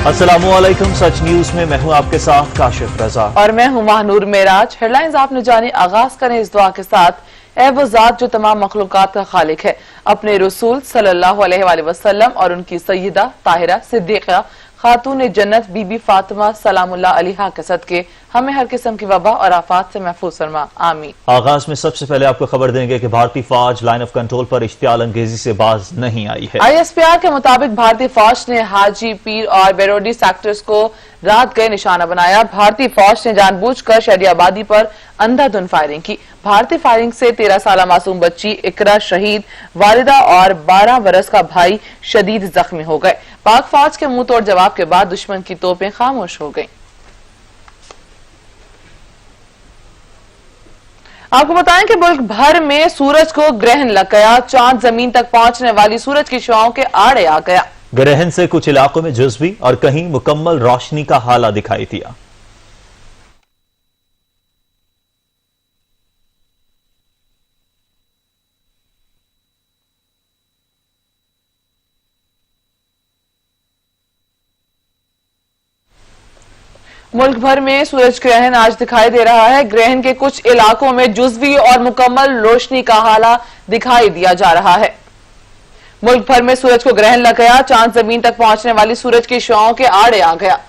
अस्सलामुअलैकुम। सच न्यूज में मैं हूं आपके साथ काशिफ रजा और मैं हूं महानूर मेराज। हेडलाइंस आपने जानी। आगाज करें इस दुआ के साथ। ऐ वो ज़ात जो तमाम मखलूकात का खालिक है, अपने रसूल सल्लल्लाहु अलैहि वसल्लम और उनकी सय्यदा ताहिरा सिद्दीक़ा खातून जन्नत बीबी फातिमा सलामुल्लाह अलैहा के सदके हमें हर किस्म की वबा और आफात से महफूज फरमा, आमीन। आगाज में सबसे पहले आपको खबर देंगे कि भारतीय फौज लाइन ऑफ कंट्रोल पर इश्तियाल अंगेजी से बाज नहीं आई है। ISPR के मुताबिक भारतीय फौज ने हाजी पीर और बेरोडी सेक्टर्स को रात गए निशाना बनाया। भारतीय फौज ने जानबूझकर शहरी आबादी पर अंधाधुंध फायरिंग की। भारतीय फायरिंग से 13 साल मासूम बच्ची इकरा शहीद, वालिदा और 12 बरस का भाई शदीद जख्मी हो गए। पाक फौज के मुंह तोड़ जवाब के बाद दुश्मन की तोपें खामोश हो गईं। आपको बताएं कि मुल्क भर में सूरज को ग्रहण लग गया। चांद जमीन तक पहुंचने वाली सूरज की शुआओं के आड़े आ गया। ग्रहण से कुछ इलाकों में जुज़वी और कहीं मुकम्मल रोशनी का हाला दिखाई दिया। मुल्क भर में सूरज ग्रहण आज दिखाई दे रहा है। ग्रहण के कुछ इलाकों में जुज़वी और मुकम्मल रोशनी का हाला दिखाई दिया जा रहा है। मुल्क भर में सूरज को ग्रहण लग गया। चांद जमीन तक पहुंचने वाली सूरज की शुआओं के आड़े आ गया।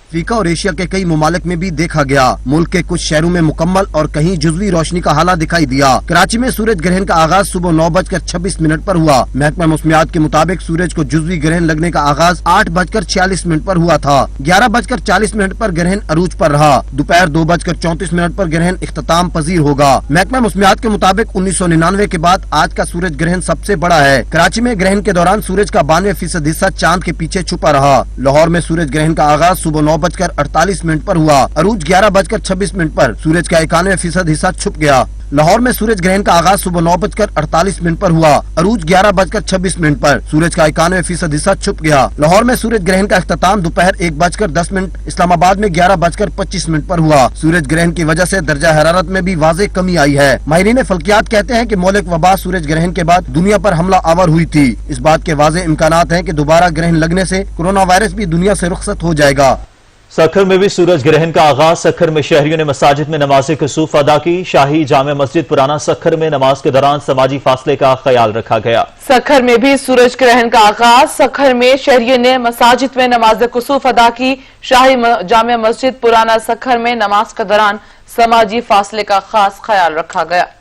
अफ्रीका और एशिया के कई ममालिक में भी देखा गया। मुल्क के कुछ शहरों में मुकम्मल और कहीं जुज़वी रोशनी का हाला दिखाई दिया। कराची में सूरज ग्रहण का आगाज सुबह 9:26 पर हुआ। महकमा मौसमियात के मुताबिक सूरज को जुज़वी ग्रहण लगने का आगाज 8:46 पर हुआ था। 11:40 पर ग्रहण अरूज पर रहा। दोपहर 2:34 पर ग्रहण इख्तिताम पजीर होगा। महकमा मौसमियात के मुताबिक 1999 के बाद आज का सूरज ग्रहण सबसे बड़ा है। कराची में ग्रहण के दौरान सूरज का 92% हिस्सा चांद के पीछे छुपा रहा। लाहौर में सूरज ग्रहण का आगाज सुबह 9:48 पर हुआ। अरूज 11:26 पर सूरज का 91% हिस्सा छुप गया। लाहौर में सूरज ग्रहण का आगाज सुबह 9:48 पर हुआ। अरूज 11:26 पर सूरज का 91% हिस्सा छुप गया। लाहौर में सूरज ग्रहण का इख्तिताम दोपहर 1:10। इस्लामाबाद में 11:25 पर हुआ। सूरज ग्रहण की वजह से दर्जा हरारत में भी वाज़ेह कमी आई है। माहिरीन फल्कियात कहते हैं कि मौलिक वबा सूरज ग्रहण के बाद दुनिया पर हमला आवर हुई थी। इस बात के वाज़ेह इम्कानात हैं कि दोबारा ग्रहण लगने से कोरोना वायरस भी दुनिया से रुखसत हो जाएगा। सखर में भी सूरज ग्रहण का आगाज। सखर में शहरियों ने मसाजिद में नमाज कुसूफ अदा की। शाही जामे मस्जिद पुराना सखर में नमाज के दौरान समाजी फासले का ख्याल रखा गया। सखर में भी सूरज ग्रहण का आगाज। सखर में शहरियों ने मसाजिद में नमाज कुसूफ अदा की। शाही जामे मस्जिद पुराना सखर में नमाज के दौरान समाजी फासले का खास ख्याल रखा गया।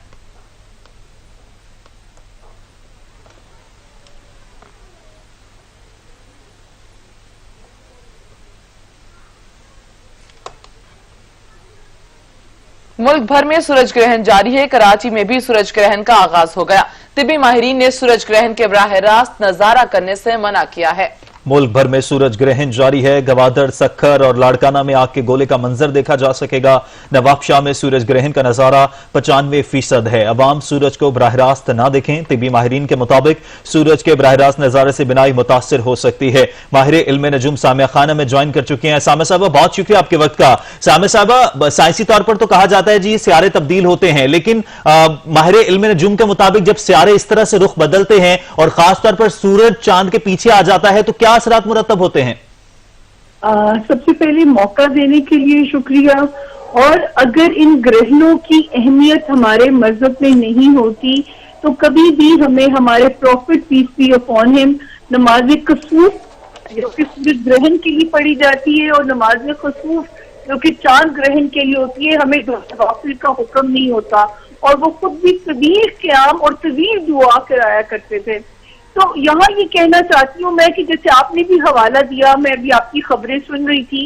मुल्क भर में सूरज ग्रहण जारी है। कराची में भी सूरज ग्रहण का आगाज हो गया। तिब्बी माहिरीन ने सूरज ग्रहण के बराह रास्त नजारा करने से मना किया है। मुल्क भर में सूरज ग्रहण जारी है। गवादर, सखर और लाड़काना में आग के गोले का मंजर देखा जा सकेगा। नवाबशाह में सूरज ग्रहण का नजारा 95% है। अवाम सूरज को बराह रास्त न देखें। तिब्बी माहिरीन के मुताबिक सूरज के बराह रास्त नजारे से बिनाई मुतासर हो सकती है। माहिर इल्म नजूम सामिया खाना में ज्वाइन कर चुके हैं। सामिया साहबा, बहुत शुक्रिया आपके वक्त का। सामिया साहबा, साइंसी तौर पर तो कहा जाता है जी सियारे तब्दील होते हैं, लेकिन माहिर इल्म नजूम के मुताबिक जब सियारे इस तरह से रुख बदलते हैं और खासतौर पर सूरज चांद के पीछे आ जाता है तो क्या असरात मुरतब होते हैं? सबसे पहले मौका देने के लिए शुक्रिया। और अगर इन ग्रहणों की अहमियत हमारे मजहब में नहीं होती तो कभी भी हमें हमारे prophet peace be upon him नमाज कुसूफ जो कि सूरज ग्रहण के लिए पढ़ी जाती है और नमाज कुसूफ जो कि चांद ग्रहण के लिए होती है, हमें नवाफिल का हुक्म नहीं होता। और वो खुद भी तवील क़याम और तवील दुआ कराया करते थे। तो यहाँ ये कहना चाहती हूँ मैं कि जैसे आपने भी हवाला दिया, मैं अभी आपकी खबरें सुन रही थी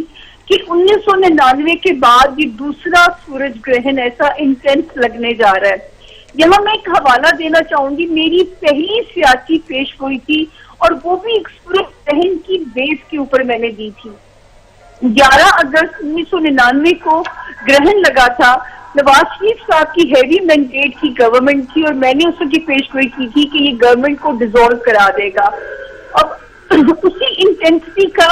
कि 1999 के बाद ये दूसरा सूरज ग्रहण ऐसा इंटेंस लगने जा रहा है। यहाँ मैं एक हवाला देना चाहूंगी। मेरी पहली सियासी पेशगोई थी और वो भी एक सूरज ग्रहण की बेस के ऊपर मैंने दी थी। 11 अगस्त 1999 को ग्रहण लगा था। नवाज शरीफ साहब की हैवी मैंडेट की गवर्नमेंट थी और मैंने उसकी पेशगोई की थी कि ये गवर्नमेंट को डिसॉल्व करा देगा। अब उसी इंटेंसिटी का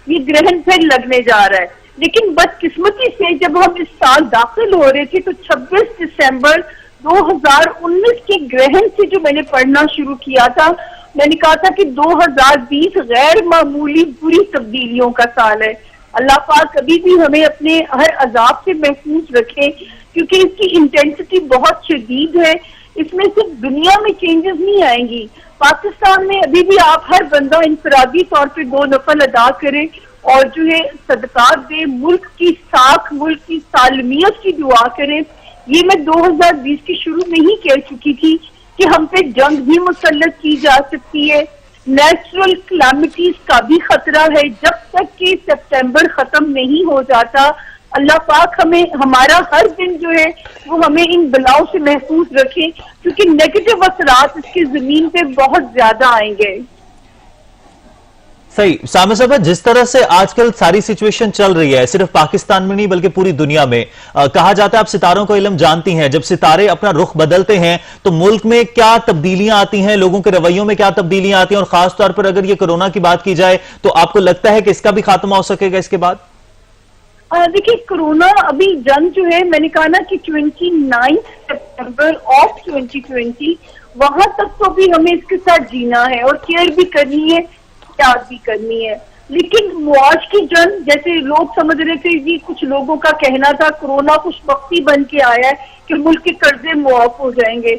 ये ग्रहण फिर लगने जा रहा है। लेकिन बदकिस्मती से जब हम इस साल दाखिल हो रहे थे तो 26 दिसंबर 2019 के ग्रहण से जो मैंने पढ़ना शुरू किया था मैंने कहा था कि 2020 गैर मामूली बुरी तब्दीलियों का साल है। अल्लाह पाक कभी भी हमें अपने हर अजाब से महफूज रखे, क्योंकि इसकी इंटेंसिटी बहुत शदीद है। इसमें सिर्फ दुनिया में चेंजेस नहीं आएंगी, पाकिस्तान में अभी भी आप हर बंदा इंफरादी तौर पे 2 नफल अदा करे और जो है सदकात दे, मुल्क की साख, मुल्क की सालमियत की दुआ करे। ये मैं 2020 के शुरू में ही कह चुकी थी कि हम पे जंग भी मुसल्लत की जा सकती है, नेचुरल क्लैमिटीज का भी खतरा है। जब तक कि सितंबर खत्म नहीं हो जाता, अल्लाह पाक हमें हमारा हर दिन जो है वो हमें इन बलाओं से महफूज रखे, क्योंकि नेगेटिव असरात इसकी जमीन पे बहुत ज्यादा आएंगे। सही सामे साहब, जिस तरह से आजकल सारी सिचुएशन चल रही है, सिर्फ पाकिस्तान में नहीं बल्कि पूरी दुनिया में, कहा जाता है आप सितारों का इल्म जानती हैं, जब सितारे अपना रुख बदलते हैं तो मुल्क में क्या तब्दीलियां आती हैं, लोगों के रवैयों में क्या तब्दीलियां आती हैं, और खासतौर पर अगर ये कोरोना की बात की जाए तो आपको लगता है कि इसका भी खात्मा हो सकेगा इसके बाद? देखिए, कोरोना अभी जंग जो है, मैंने कहा ना कि 29 सितंबर ऑफ 2020 वहां तक तो भी हमें इसके साथ जीना है और केयर भी करनी है, याद भी करनी है। लेकिन मुआश की जंग, जैसे लोग समझ रहे थे जी, कुछ लोगों का कहना था कोरोना कुछ वक्ती बन के आया है कि मुल्क के कर्जे मुआफ हो जाएंगे।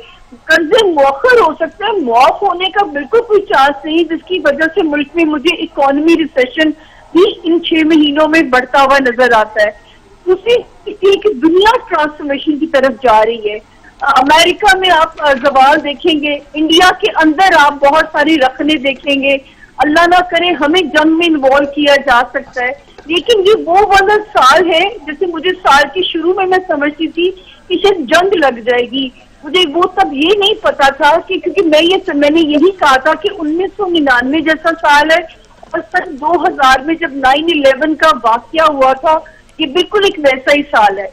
कर्जे मुअख्खर हो सकते हैं, मुआफ होने का बिल्कुल कोई चांस नहीं, जिसकी वजह से मुल्क में मुझे इकोनॉमी रिसेशन भी इन 6 महीनों में बढ़ता हुआ नजर आता है। दूसरी कि दुनिया ट्रांसफॉर्मेशन की तरफ जा रही है। अमेरिका में आप जवाल देखेंगे, इंडिया के अंदर आप बहुत सारी रखने देखेंगे। अल्लाह ना करे हमें जंग में इन्वॉल्व किया जा सकता है, लेकिन ये वो वाला साल है जैसे मुझे साल के शुरू में मैं समझती थी कि शायद जंग लग जाएगी। मुझे वो तब ये नहीं पता था कि, क्योंकि मैंने यही कहा था कि 1999 जैसा साल है और सन 2000 में जब 9/11 का वाकया हुआ था, ये बिल्कुल एक वैसा ही साल है।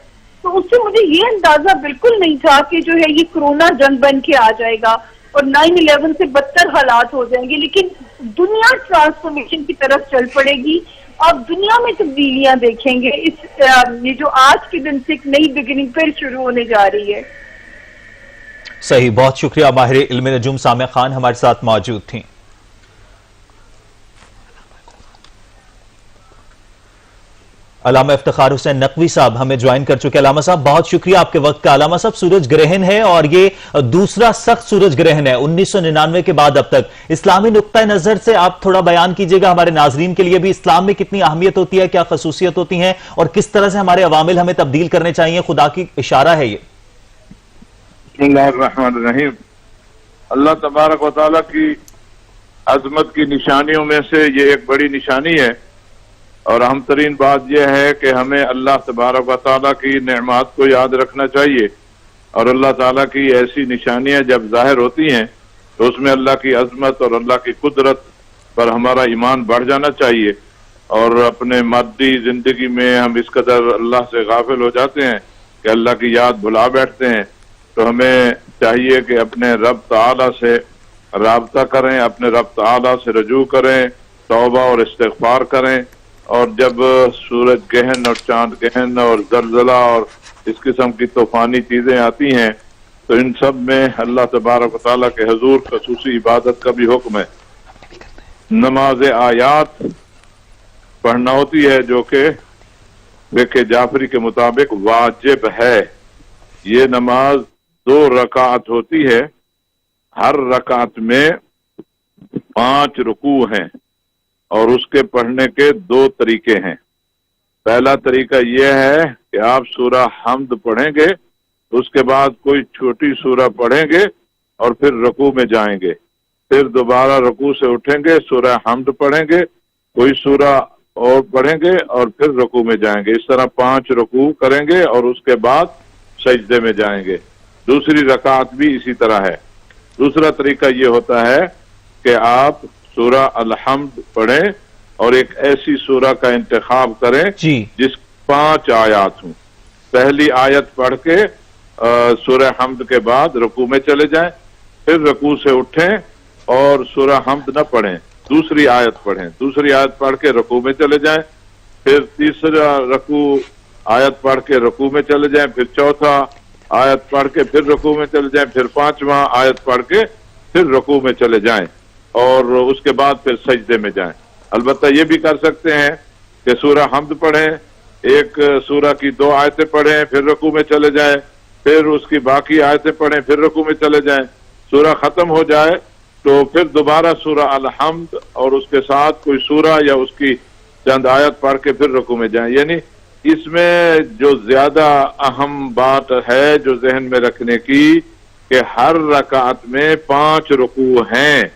तो उससे मुझे ये अंदाजा बिल्कुल नहीं था कि जो है ये कोरोना जंग बन के आ जाएगा और 9/11 से बदतर हालात हो जाएंगे। लेकिन दुनिया ट्रांसफॉर्मेशन की तरफ चल पड़ेगी। आप दुनिया में तब्दीलियां देखेंगे। ये जो आज के दिन से एक नई बिगिनिंग फिर शुरू होने जा रही है। सही, बहुत शुक्रिया। माहिर इल्म नजूम सामिया खान हमारे साथ मौजूद थी। अलामा इफ्तिखार हुसैन नकवी साहब हमें ज्वाइन कर चुके हैं। अलामा साहब, बहुत शुक्रिया आपके वक्त का। अलामा साहब, सूरज ग्रहण है और ये दूसरा सख्त सूरज ग्रहण है 1999 के बाद अब तक। इस्लामी नुक्ता नजर से आप थोड़ा बयान कीजिएगा हमारे नाजरीन के लिए भी, इस्लाम में कितनी अहमियत होती है, क्या खसूसियत होती है और किस तरह से हमारे अवामिल हमें तब्दील करने चाहिए, खुदा की इशारा है ये। बिस्मिल्लाहिर्रहमानिर्रहीम। अल्लाह तबारक व तआला की अजमत की निशानियों में से ये एक बड़ी निशानी है और अहम तरीन बात यह है कि हमें अल्लाह तबारक व तआला की नेमत को याद रखना चाहिए और अल्लाह ताला की ऐसी निशानियां जब जाहिर होती हैं तो उसमें अल्लाह की अजमत और अल्लाह की कुदरत पर हमारा ईमान बढ़ जाना चाहिए। और अपने मादी जिंदगी में हम इस कदर अल्लाह से गाफिल हो जाते हैं कि अल्लाह की याद भुला बैठते हैं। तो हमें चाहिए कि अपने रब ताला से राब्ता करें, अपने रब ताला से रजू करें, तौबा और इस्तिग़फ़ार करें। और जब सूरज ग्रहण और चांद ग्रहण और जलजला और इस किस्म की तूफानी चीजें आती हैं तो इन सब में अल्लाह तबारक व तआला के हुजूर ख़ुसूसी इबादत का भी हुक्म है। नमाज आयात पढ़ना होती है जो कि बेके जाफरी के मुताबिक वाजिब है। ये नमाज 2 रकात होती है, हर रकात में 5 रुकू हैं और उसके पढ़ने के 2 तरीके हैं। पहला तरीका यह है कि आप सूरा हम्द पढ़ेंगे, उसके बाद कोई छोटी सूरा पढ़ेंगे और फिर रुकू में जाएंगे, फिर दोबारा रुकू से उठेंगे, सूरा हम्द पढ़ेंगे, कोई सूरा और पढ़ेंगे और फिर रुकू में जाएंगे। इस तरह 5 रुकू करेंगे और उसके बाद सजदे में जाएंगे। दूसरी रकात भी इसी तरह है। दूसरा तरीका ये होता है कि आप सूरा अल-हम्द पढ़ें और एक ऐसी सूरा का इंतखाब करें जिस 5 आयत हों। पहली आयत पढ़ के सूरा हम्द के बाद रुकू में चले जाएं, फिर रुकू से उठें और सूरा हम्द न पढ़ें, दूसरी आयत पढ़ें, दूसरी आयत पढ़ के रुकू में चले जाएं, फिर तीसरा रुकू आयत पढ़ के रुकू में चले जाएं, फिर चौथा आयत पढ़ के फिर रुकू में चले जाएं, फिर 5वां आयत पढ़ के फिर रुकू में चले जाएं। और उसके बाद फिर सजदे में जाएं। अलबत्ता ये भी कर सकते हैं कि सूरह हम्द पढ़ें, एक सूरह की 2 आयतें पढ़ें, फिर रुकू में चले जाएं, फिर उसकी बाकी आयतें पढ़ें, फिर रुकू में चले जाएं। सूरह खत्म हो जाए तो फिर दोबारा सूरह अल-हम्द और उसके साथ कोई सूरह या उसकी चंद आयत पढ़ के फिर रुकू में जाएं। यानी इसमें जो ज्यादा अहम बात है जो जहन में रखने की कि हर रकात में 5 रुकू हैं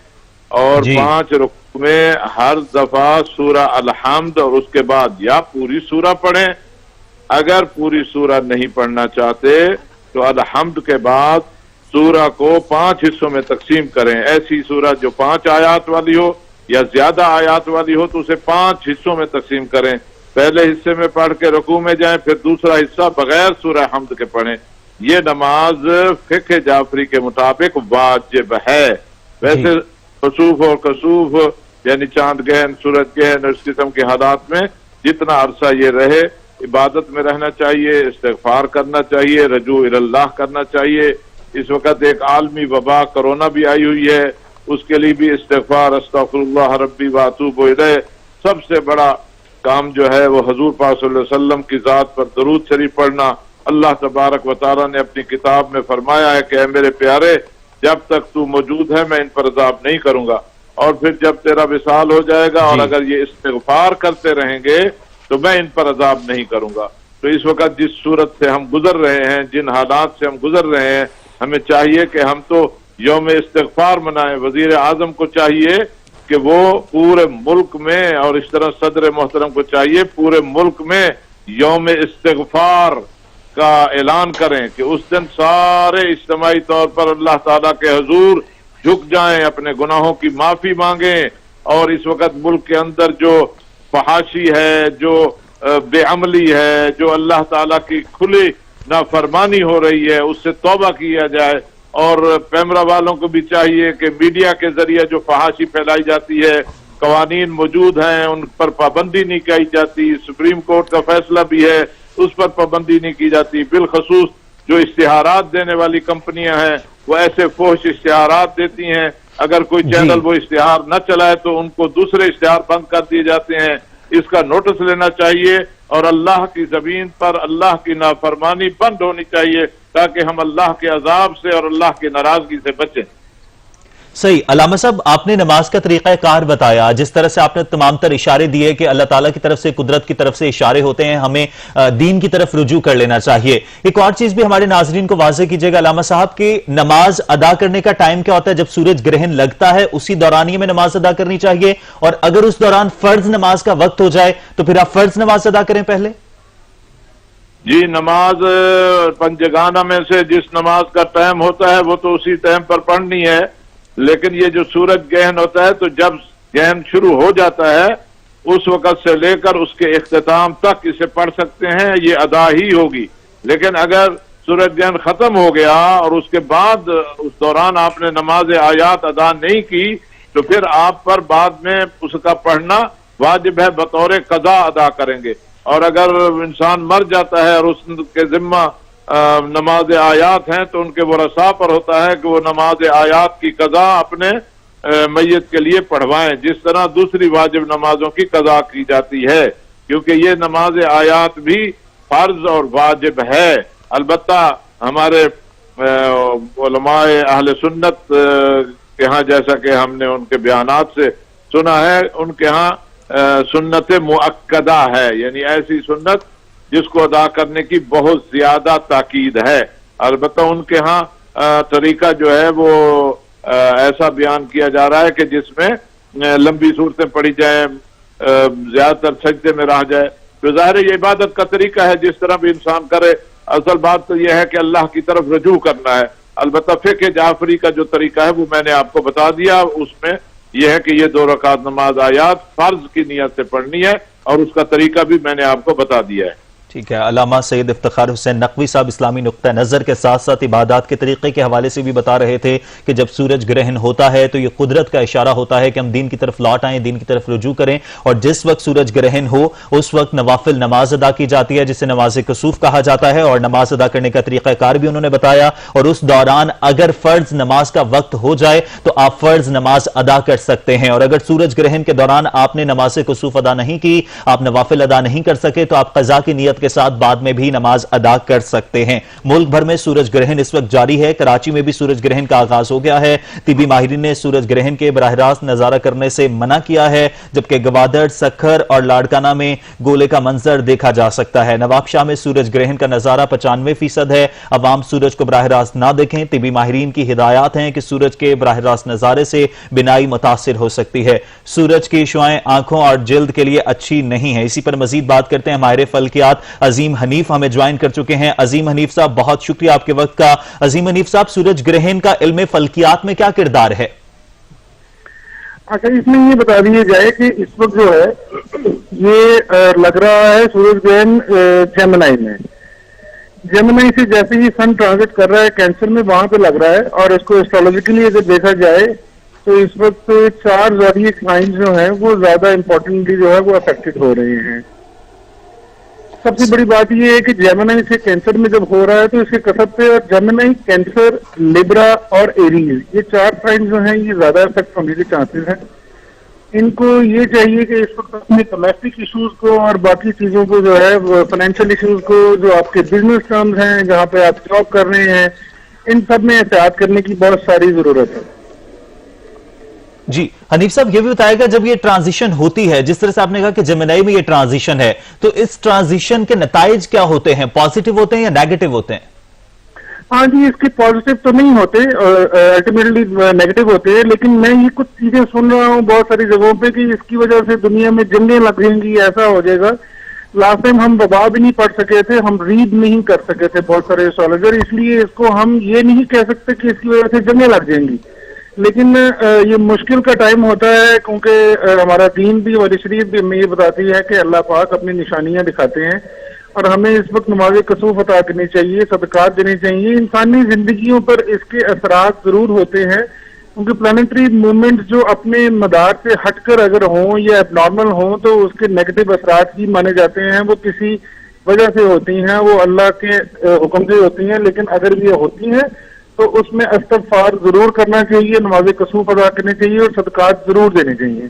और 5 रुकू में हर दफा सूरह अल-हम्द और उसके बाद या पूरी सूरह पढ़ें, अगर पूरी सूरह नहीं पढ़ना चाहते तो अल-हम्द के बाद सूरह को 5 हिस्सों में तकसीम करें। ऐसी सूरह जो 5 आयात वाली हो या ज्यादा आयात वाली हो तो उसे 5 हिस्सों में तकसीम करें। पहले हिस्से में पढ़ के रुकू में जाएं, फिर दूसरा हिस्सा बगैर सूरह हम्द के पढ़ें। ये नमाज फिक़्ह जाफरी के मुताबिक वाजिब है। वैसे कसूफ और कसूफ यानी चांद गहन, सूरज गहन, इस किस्म के हालात में जितना अरसा ये रहे इबादत में रहना चाहिए, इस्तिग़फ़ार करना चाहिए, रजू इल्लाह करना चाहिए। इस वक्त एक आलमी वबा कोरोना भी आई हुई है, उसके लिए भी इस्तिग़फ़ार, अस्तग़फ़िरुल्लाह रब्बी व अतूबु इलैह। सबसे बड़ा काम जो है वो हजूर पाक सल्लल्लाहु अलैहि वसल्लम की जात पर दरूद शरीफ पढ़ना। अल्लाह तबारक व तआला ने अपनी किताब में फरमाया है कि ऐ मेरे प्यारे, जब तक तू मौजूद है मैं इन पर अज़ाब नहीं करूंगा, और फिर जब तेरा विसाल हो जाएगा और अगर ये इस्तिग़फ़ार करते रहेंगे तो मैं इन पर अज़ाब नहीं करूंगा। तो इस वक्त जिस सूरत से हम गुजर रहे हैं, जिन हालात से हम गुजर रहे हैं, हमें चाहिए कि हम तो यौम इस्तिग़फ़ार मनाएं। वज़ीर आज़म को चाहिए कि वो पूरे मुल्क में, और इस तरह सदर मोहतरम को चाहिए पूरे मुल्क में यौम इस्तिग़फ़ार का ऐलान करें कि उस दिन सारे इज्तिमाई तौर पर अल्लाह ताला के हुजूर झुक जाएं, अपने गुनाहों की माफी मांगें। और इस वक्त मुल्क के अंदर जो फहाशी है, जो बेअमली है, जो अल्लाह ताला की खुली नाफरमानी हो रही है, उससे तौबा किया जाए। और पैमरा वालों को भी चाहिए कि मीडिया के जरिए जो फहाशी फैलाई जाती है, कवानीन मौजूद हैं, उन पर पाबंदी नहीं की जाती। सुप्रीम कोर्ट का फैसला भी है, उस पर पाबंदी नहीं की जाती। बिलखसूस जो इश्तिहारात देने वाली कंपनियां हैं वो ऐसे फोश इश्तिहारात देती हैं, अगर कोई चैनल वो इश्तिहार न चलाए तो उनको दूसरे इश्तिहार बंद कर दिए जाते हैं। इसका नोटिस लेना चाहिए और अल्लाह की जमीन पर अल्लाह की नाफरमानी बंद होनी चाहिए ताकि हम अल्लाह के अजाब से और अल्लाह की नाराजगी से बचें। सही। अल्लामा साहब, आपने नमाज का तरीका कार बताया, जिस तरह से आपने तमाम तर इशारे दिए कि अल्लाह ताला की तरफ से, कुदरत की तरफ से इशारे होते हैं, हमें दीन की तरफ रुजू कर लेना चाहिए। एक और चीज भी हमारे नाजरीन को वाज़ेह कीजिएगा अल्लामा साहब कि नमाज अदा करने का टाइम क्या होता है? जब सूरज ग्रहण लगता है उसी दौरान ही में नमाज अदा करनी चाहिए, और अगर उस दौरान फर्ज नमाज का वक्त हो जाए तो फिर आप फर्ज नमाज अदा करें पहले? जी, नमाज पंजगाना में से जिस नमाज का टाइम होता है वो तो उसी टाइम पर पढ़नी है, लेकिन ये जो सूरज गहन होता है तो जब गहन शुरू हो जाता है उस वक्त से लेकर उसके इख्तिताम तक इसे पढ़ सकते हैं, ये अदा ही होगी। लेकिन अगर सूरज गहन खत्म हो गया और उसके बाद उस दौरान आपने नमाज आयात अदा नहीं की तो फिर आप पर बाद में उसका पढ़ना वाजिब है, बतौर कज़ा अदा करेंगे। और अगर इंसान मर जाता है और उसके जिम्मा नमाज आयात हैं तो उनके वरसा पर होता है कि वो नमाज आयात की कज़ा अपने मैयत के लिए पढ़वाएं, जिस तरह दूसरी वाजिब नमाजों की कज़ा की जाती है, क्योंकि ये नमाज आयात भी फर्ज और वाजिब है। अलबत्ता हमारे उलमाए अहले सुन्नत के यहाँ, जैसा कि हमने उनके बयानात से सुना है, उनके यहाँ सुन्नत मुअक्कदा है, यानी ऐसी सुन्नत जिसको अदा करने की बहुत ज्यादा ताकीद है। अलबत्ता उनके यहाँ तरीका जो है वो ऐसा बयान किया जा रहा है कि जिसमें लंबी सूरतें पढ़ी जाए, ज्यादातर सजदे में रह जाए। तो जाहिर है ये इबादत का तरीका है, जिस तरह भी इंसान करे। असल बात तो यह है कि अल्लाह की तरफ रजू करना है। अलबत्ता फिक़्ह जाफरी का जो तरीका है वो मैंने आपको बता दिया, उसमें यह है कि ये 2 रकात नमाज आयात फर्ज की नियत से पढ़नी है और उसका तरीका भी मैंने आपको बता दिया है। ठीक है, अल्लामा सैयद इफ्तिखार हुसैन नकवी साहब इस्लामी नुक्ता नज़र के साथ साथ इबादत के तरीके के हवाले से भी बता रहे थे कि जब सूरज ग्रहण होता है तो ये कुदरत का इशारा होता है कि हम दीन की तरफ लौट आएं, दीन की तरफ रुजू करें, और जिस वक्त सूरज ग्रहण हो उस वक्त नवाफिल नमाज अदा की जाती है जिसे नमाज कसूफ कहा जाता है, और नमाज अदा करने का तरीक़ाकार भी उन्होंने बताया। और उस दौरान अगर फर्ज नमाज का वक्त हो जाए तो आप फर्ज नमाज अदा कर सकते हैं, और अगर सूरज ग्रहण के दौरान आपने नमाज कसूफ अदा नहीं की, आप नवाफिल अदा नहीं कर सके, तो आप कज़ा की नीयत के साथ बाद में भी नमाज अदा कर सकते हैं। मुल्क भर में सूरज ग्रहण इस वक्त जारी है। कराची में भी सूरज ग्रहण का आगाज हो गया है। तिबी माहिरीन ने सूरज ग्रहण के बराह रास्त नजारा करने से मना किया है, जबकि गवादड़, सखर और लाड़काना में गोले का मंजर देखा जा सकता है। नवाबशाह में सूरज ग्रहण का नजारा 95% है। अवाम सूरज को बराह रास्त ना देखें। तिबी माहिरीन की हिदायत हैं कि सूरज के बराह रास्त नजारे से बिनाई मुतासिर हो सकती है। सूरज की शुआएं आंखों और जिल्द के लिए अच्छी नहीं है। इसी पर मजीद बात करते हैं हमारे फल्कियात अजीम हनीफ हमें ज्वाइन कर चुके हैं। अजीम हनीफ साहब, बहुत शुक्रिया आपके वक्त का। अजीम हनीफ साहब, सूरज ग्रहण का इल्म फल्कियात में क्या किरदार है? अच्छा, इसमें ये बता दिया जाए कि इस वक्त जो है ये लग रहा है सूरज ग्रहण जेमिनी में। जेमिनी से जैसे ही सन ट्रांजिट कर रहा है कैंसर में, वहां पे लग रहा है। और इसको एस्ट्रोलॉजिकली अगर देखा जाए तो इस वक्त 4 ज़ोडिएक साइंस जो हैं वो ज्यादा इंपॉर्टेंटली जो है वो अफेक्टेड हो रहे हैं। सबसे बड़ी बात यह है कि जेमिनी से कैंसर में जब हो रहा है तो इसके कसब पे, और जेमिनी, कैंसर, लिब्रा और एरीज, ये 4 साइन जो हैं ये ज्यादा इफेक्ट होने के चांसेस हैं। इनको ये चाहिए कि इस वक्त अपने डोमेस्टिक इश्यूज को और बाकी चीजों को जो है फाइनेंशियल इश्यूज को, जो आपके बिजनेस टर्म्स हैं, जहाँ पे आप जॉब कर रहे हैं, इन सब में एहतियात करने की बहुत सारी जरूरत है। जी हनीफ साहब, ये भी बताएगा जब ये ट्रांजिशन होती है, जिस तरह से आपने कहा कि जेमिनी में ये ट्रांजिशन है, तो इस ट्रांजिशन के नताइज क्या होते हैं? पॉजिटिव होते हैं या नेगेटिव होते हैं? हाँ जी, इसके पॉजिटिव तो नहीं होते, अल्टीमेटली नेगेटिव होते हैं। लेकिन मैं ये कुछ चीजें सुन रहा हूँ बहुत सारी जगहों पे कि इसकी वजह से दुनिया में जंगें लगेंगी, ऐसा हो जाएगा। लास्ट टाइम हम वबा भी नहीं पढ़ सके थे, हम रीड नहीं कर सके थे बहुत सारे एस्ट्रोलॉजर, इसलिए इसको हम ये नहीं कह सकते कि इसकी वजह से जंगें लग जाएंगी। लेकिन ये मुश्किल का टाइम होता है, क्योंकि हमारा दीन भी, हमारी शरीफ भी हमें ये बताती है कि अल्लाह पाक अपनी निशानियां दिखाते हैं, और हमें इस वक्त नमाज कसूफ अता करनी चाहिए, सदकात देनी चाहिए। इंसानी जिंदगियों पर इसके असरात जरूर होते हैं, क्योंकि प्लानिटरी मूवमेंट जो अपने मदार से हटकर अगर हों या एबनॉर्मल हों तो उसके नेगेटिव असरात ही माने जाते हैं। वो किसी वजह से होती हैं, वो अल्लाह के हुक्म से होती हैं। लेकिन अगर ये होती हैं तो उसमें इस्तग़फ़ार जरूर करना चाहिए, नमाज कसूफ अदा करनी चाहिए और सदकात जरूर देने चाहिए।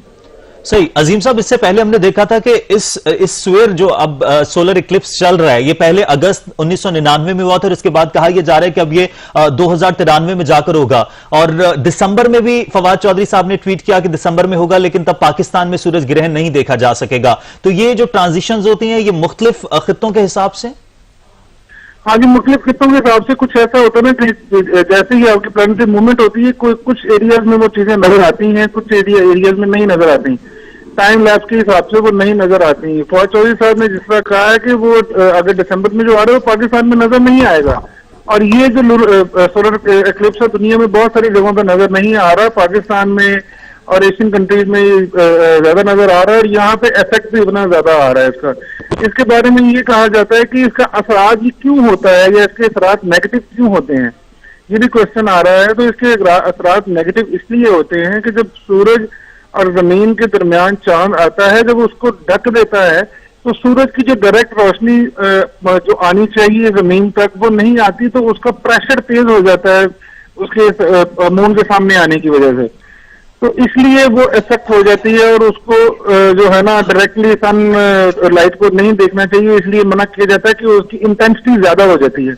सही। अजीम साहब, इससे पहले हमने देखा था कि इस स्वेयर जो अब सोलर इक्लिप्स चल रहा है, ये पहले अगस्त 1999 में हुआ था, और इसके बाद कहा यह जा रहा है कि अब ये 2093 में जाकर होगा। और दिसंबर में भी फवाद चौधरी साहब ने ट्वीट किया कि दिसंबर में होगा, लेकिन तब पाकिस्तान में सूरज ग्रहण नहीं देखा जा सकेगा। तो ये जो ट्रांजिशंस होती हैं, ये मुख्तलिफ खित्तों के हिसाब से? हाँ जी, मुख्तलिफ खित्तों के हिसाब से कुछ ऐसा होता है ना कि जैसे ही आपकी प्लानिटरी मूवमेंट होती है, कुछ एरियाज में वो चीजें नजर आती हैं, कुछ एरियाज में नहीं नजर आती। टाइम लैप्स के हिसाब से वो नहीं नजर आती। फवाद चौधरी साहब ने जिस तरह कहा है कि वो अगर दिसंबर में जो आ रहा है वो पाकिस्तान में नजर नहीं आएगा। और ये जो सोलर एक्लिप्स है दुनिया में बहुत सारी जगहों पर नजर नहीं आ रहा, पाकिस्तान में और एशियन कंट्रीज में ज्यादा नजर आ रहा है, और यहाँ पे इफेक्ट भी उतना ज्यादा आ रहा है इसका। इसके बारे में ये कहा जाता है कि इसका असरात ये क्यों होता है, या इसके असरात नेगेटिव क्यों होते हैं, ये भी क्वेश्चन आ रहा है। तो इसके असरात नेगेटिव इसलिए होते हैं कि जब सूरज और जमीन के दरमियान चांद आता है, जब उसको ढक देता है तो सूरज की जो डायरेक्ट रोशनी जो आनी चाहिए जमीन तक वो नहीं आती, तो उसका प्रेशर तेज हो जाता है उसके मून के सामने आने की वजह से। तो इसलिए वो इफेक्ट हो जाती है, और उसको जो है ना डायरेक्टली सन लाइट को नहीं देखना चाहिए, इसलिए मना किया जाता है कि उसकी इंटेंसिटी ज्यादा हो जाती है।